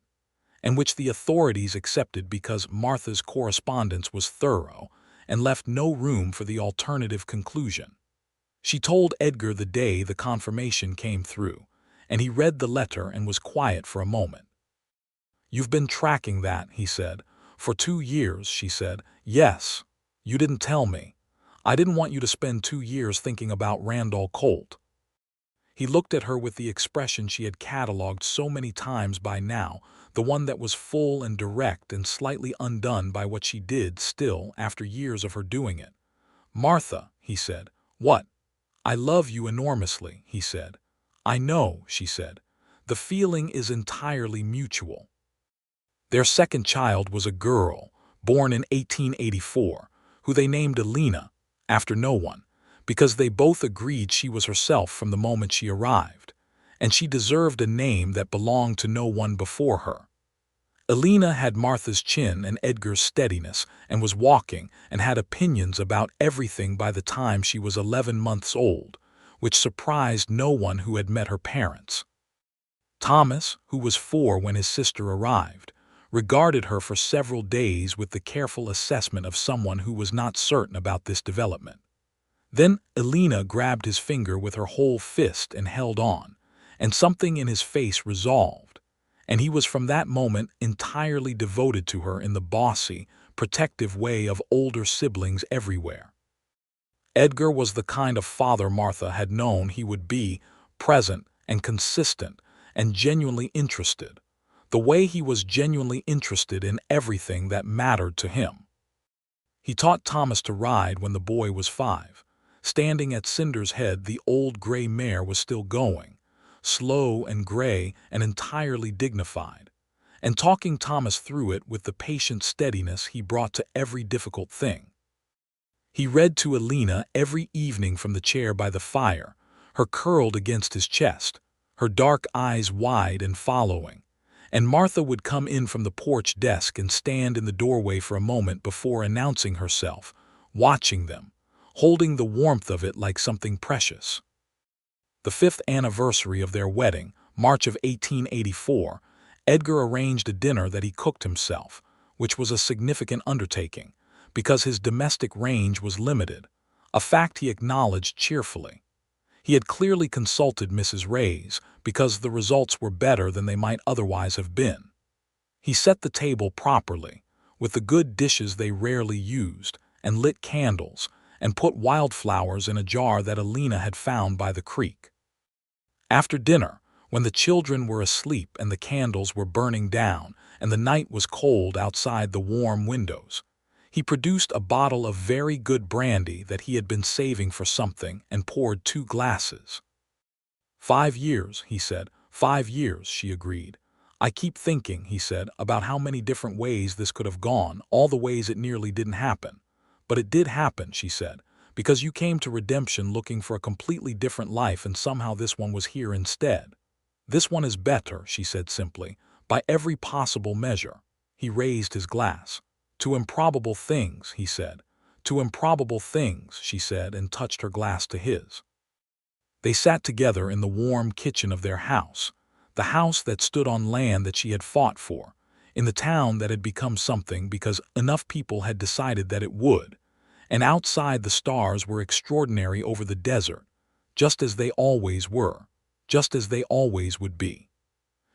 and which the authorities accepted because Martha's correspondence was thorough and left no room for the alternative conclusion. She told Edgar the day the confirmation came through, and he read the letter and was quiet for a moment. "You've been tracking that," he said. "For 2 years," she said. "Yes. You didn't tell me. I didn't want you to spend 2 years thinking about Randall Colt." He looked at her with the expression she had catalogued so many times by now, the one that was full and direct and slightly undone by what she did still after years of her doing it. "Martha," he said. "What?" "I love you enormously," he said. "I know," she said. The feeling is entirely mutual. Their second child was a girl, born in 1884, who they named Alina, after no one, because they both agreed she was herself from the moment she arrived, and she deserved a name that belonged to no one before her. Alina had Martha's chin and Edgar's steadiness and was walking and had opinions about everything by the time she was 11 months old, which surprised no one who had met her parents. Thomas, who was 4 when his sister arrived, regarded her for several days with the careful assessment of someone who was not certain about this development. Then Alina grabbed his finger with her whole fist and held on, and something in his face resolved, and he was from that moment entirely devoted to her in the bossy, protective way of older siblings everywhere. Edgar was the kind of father Martha had known he would be, present and consistent and genuinely interested, the way he was genuinely interested in everything that mattered to him. He taught Thomas to ride when the boy was 5. Standing at Cinder's head, the old gray mare was still going, slow and gray and entirely dignified, and talking Thomas through it with the patient steadiness he brought to every difficult thing. He read to Alina every evening from the chair by the fire, her curled against his chest, her dark eyes wide and following, and Martha would come in from the porch desk and stand in the doorway for a moment before announcing herself, watching them, holding the warmth of it like something precious. The 5th anniversary of their wedding, March of 1884, Edgar arranged a dinner that he cooked himself, which was a significant undertaking, because his domestic range was limited, a fact he acknowledged cheerfully. He had clearly consulted Mrs. Ray's because the results were better than they might otherwise have been. He set the table properly, with the good dishes they rarely used, and lit candles, and put wildflowers in a jar that Alina had found by the creek. After dinner, when the children were asleep and the candles were burning down and the night was cold outside the warm windows, he produced a bottle of very good brandy that he had been saving for something and poured 2 glasses. 5 years, he said. 5 years, she agreed. I keep thinking, he said, about how many different ways this could have gone, all the ways it nearly didn't happen. But it did happen, she said, because you came to redemption looking for a completely different life and somehow this one was here instead. This one is better, she said simply, by every possible measure. He raised his glass. To improbable things, he said. To improbable things, she said, and touched her glass to his. They sat together in the warm kitchen of their house, the house that stood on land that she had fought for, in the town that had become something because enough people had decided that it would, and outside the stars were extraordinary over the desert, just as they always were, just as they always would be.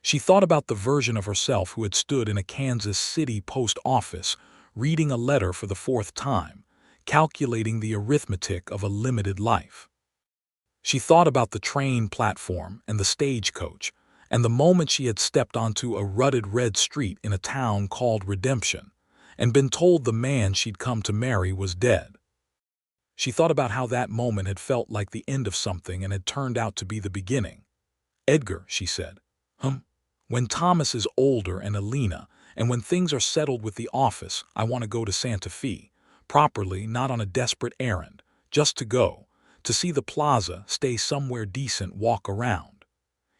She thought about the version of herself who had stood in a Kansas City post office, reading a letter for the 4th time, calculating the arithmetic of a limited life. She thought about the train platform and the stagecoach, and the moment she had stepped onto a rutted red street in a town called Redemption, and been told the man she'd come to marry was dead. She thought about how that moment had felt like the end of something and had turned out to be the beginning. Edgar, she said. When Thomas is older and Alina, and when things are settled with the office, I want to go to Santa Fe, properly, not on a desperate errand, just to go, to see the plaza, stay somewhere decent, walk around.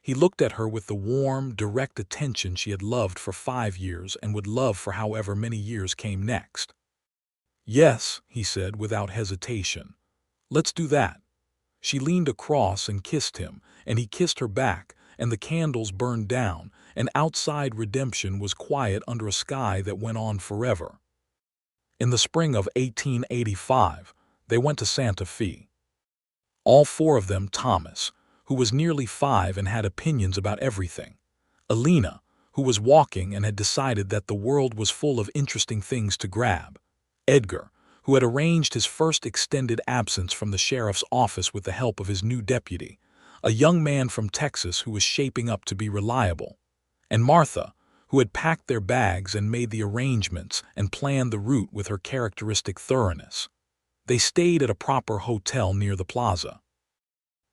He looked at her with the warm, direct attention she had loved for 5 years and would love for however many years came next. Yes, he said without hesitation. Let's do that. She leaned across and kissed him, and he kissed her back, and the candles burned down, and outside Redemption was quiet under a sky that went on forever. In the spring of 1885, they went to Santa Fe. All 4 of them, Thomas, who was nearly 5 and had opinions about everything, Alina, who was walking and had decided that the world was full of interesting things to grab, Edgar, who had arranged his first extended absence from the sheriff's office with the help of his new deputy, a young man from Texas who was shaping up to be reliable, and Martha, who had packed their bags and made the arrangements and planned the route with her characteristic thoroughness. They stayed at a proper hotel near the plaza.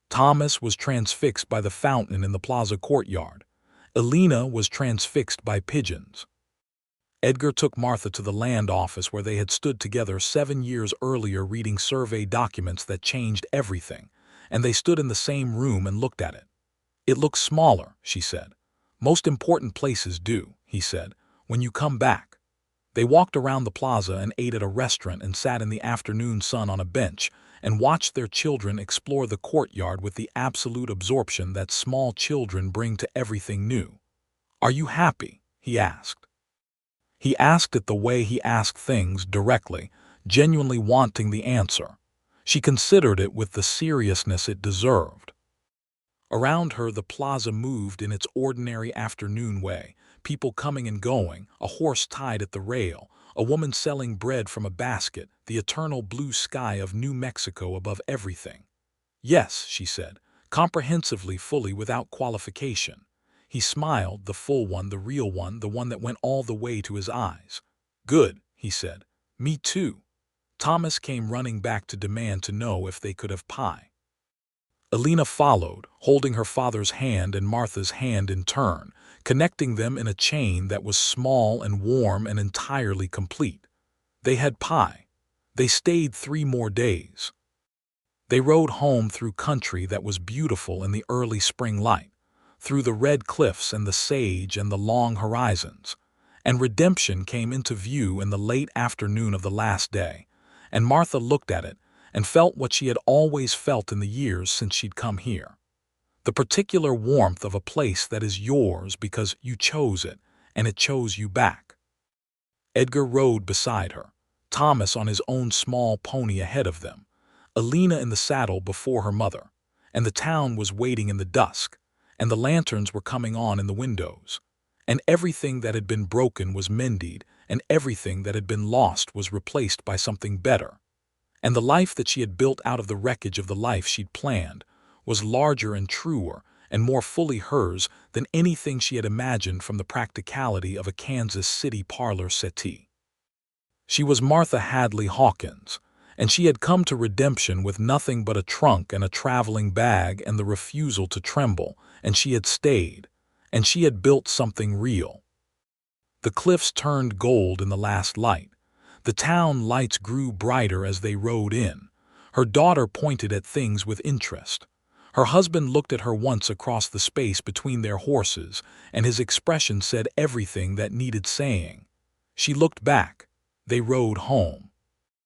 Thomas was transfixed by the fountain in the plaza courtyard, Elena was transfixed by pigeons. Edgar took Martha to the land office where they had stood together 7 years earlier reading survey documents that changed everything, and they stood in the same room and looked at it. "It looks smaller," she said. "Most important places do," he said, "when you come back." They walked around the plaza and ate at a restaurant and sat in the afternoon sun on a bench and watched their children explore the courtyard with the absolute absorption that small children bring to everything new. "Are you happy?" he asked. He asked it the way he asked things, directly, genuinely wanting the answer. She considered it with the seriousness it deserved. Around her, the plaza moved in its ordinary afternoon way, people coming and going, a horse tied at the rail, a woman selling bread from a basket, the eternal blue sky of New Mexico above everything. "Yes," she said, comprehensively, fully, without qualification. He smiled, the full one, the real one, the one that went all the way to his eyes. "Good," he said. "Me too." Thomas came running back to demand to know if they could have pie. Elena followed, holding her father's hand and Martha's hand in turn, connecting them in a chain that was small and warm and entirely complete. They had pie. They stayed 3 more days. They rode home through country that was beautiful in the early spring light, through the red cliffs and the sage and the long horizons. And redemption came into view in the late afternoon of the last day, and Martha looked at it and felt what she had always felt in the years since she'd come here. The particular warmth of a place that is yours because you chose it, and it chose you back. Edgar rode beside her, Thomas on his own small pony ahead of them, Elena in the saddle before her mother, and the town was waiting in the dusk, and the lanterns were coming on in the windows, and everything that had been broken was mended, and everything that had been lost was replaced by something better. And the life that she had built out of the wreckage of the life she'd planned was larger and truer and more fully hers than anything she had imagined from the practicality of a Kansas City parlor settee. She was Martha Hadley Hawkins, and she had come to redemption with nothing but a trunk and a traveling bag and the refusal to tremble, and she had stayed, and she had built something real. The cliffs turned gold in the last light. The town lights grew brighter as they rode in. Her daughter pointed at things with interest. Her husband looked at her once across the space between their horses, and his expression said everything that needed saying. She looked back. They rode home.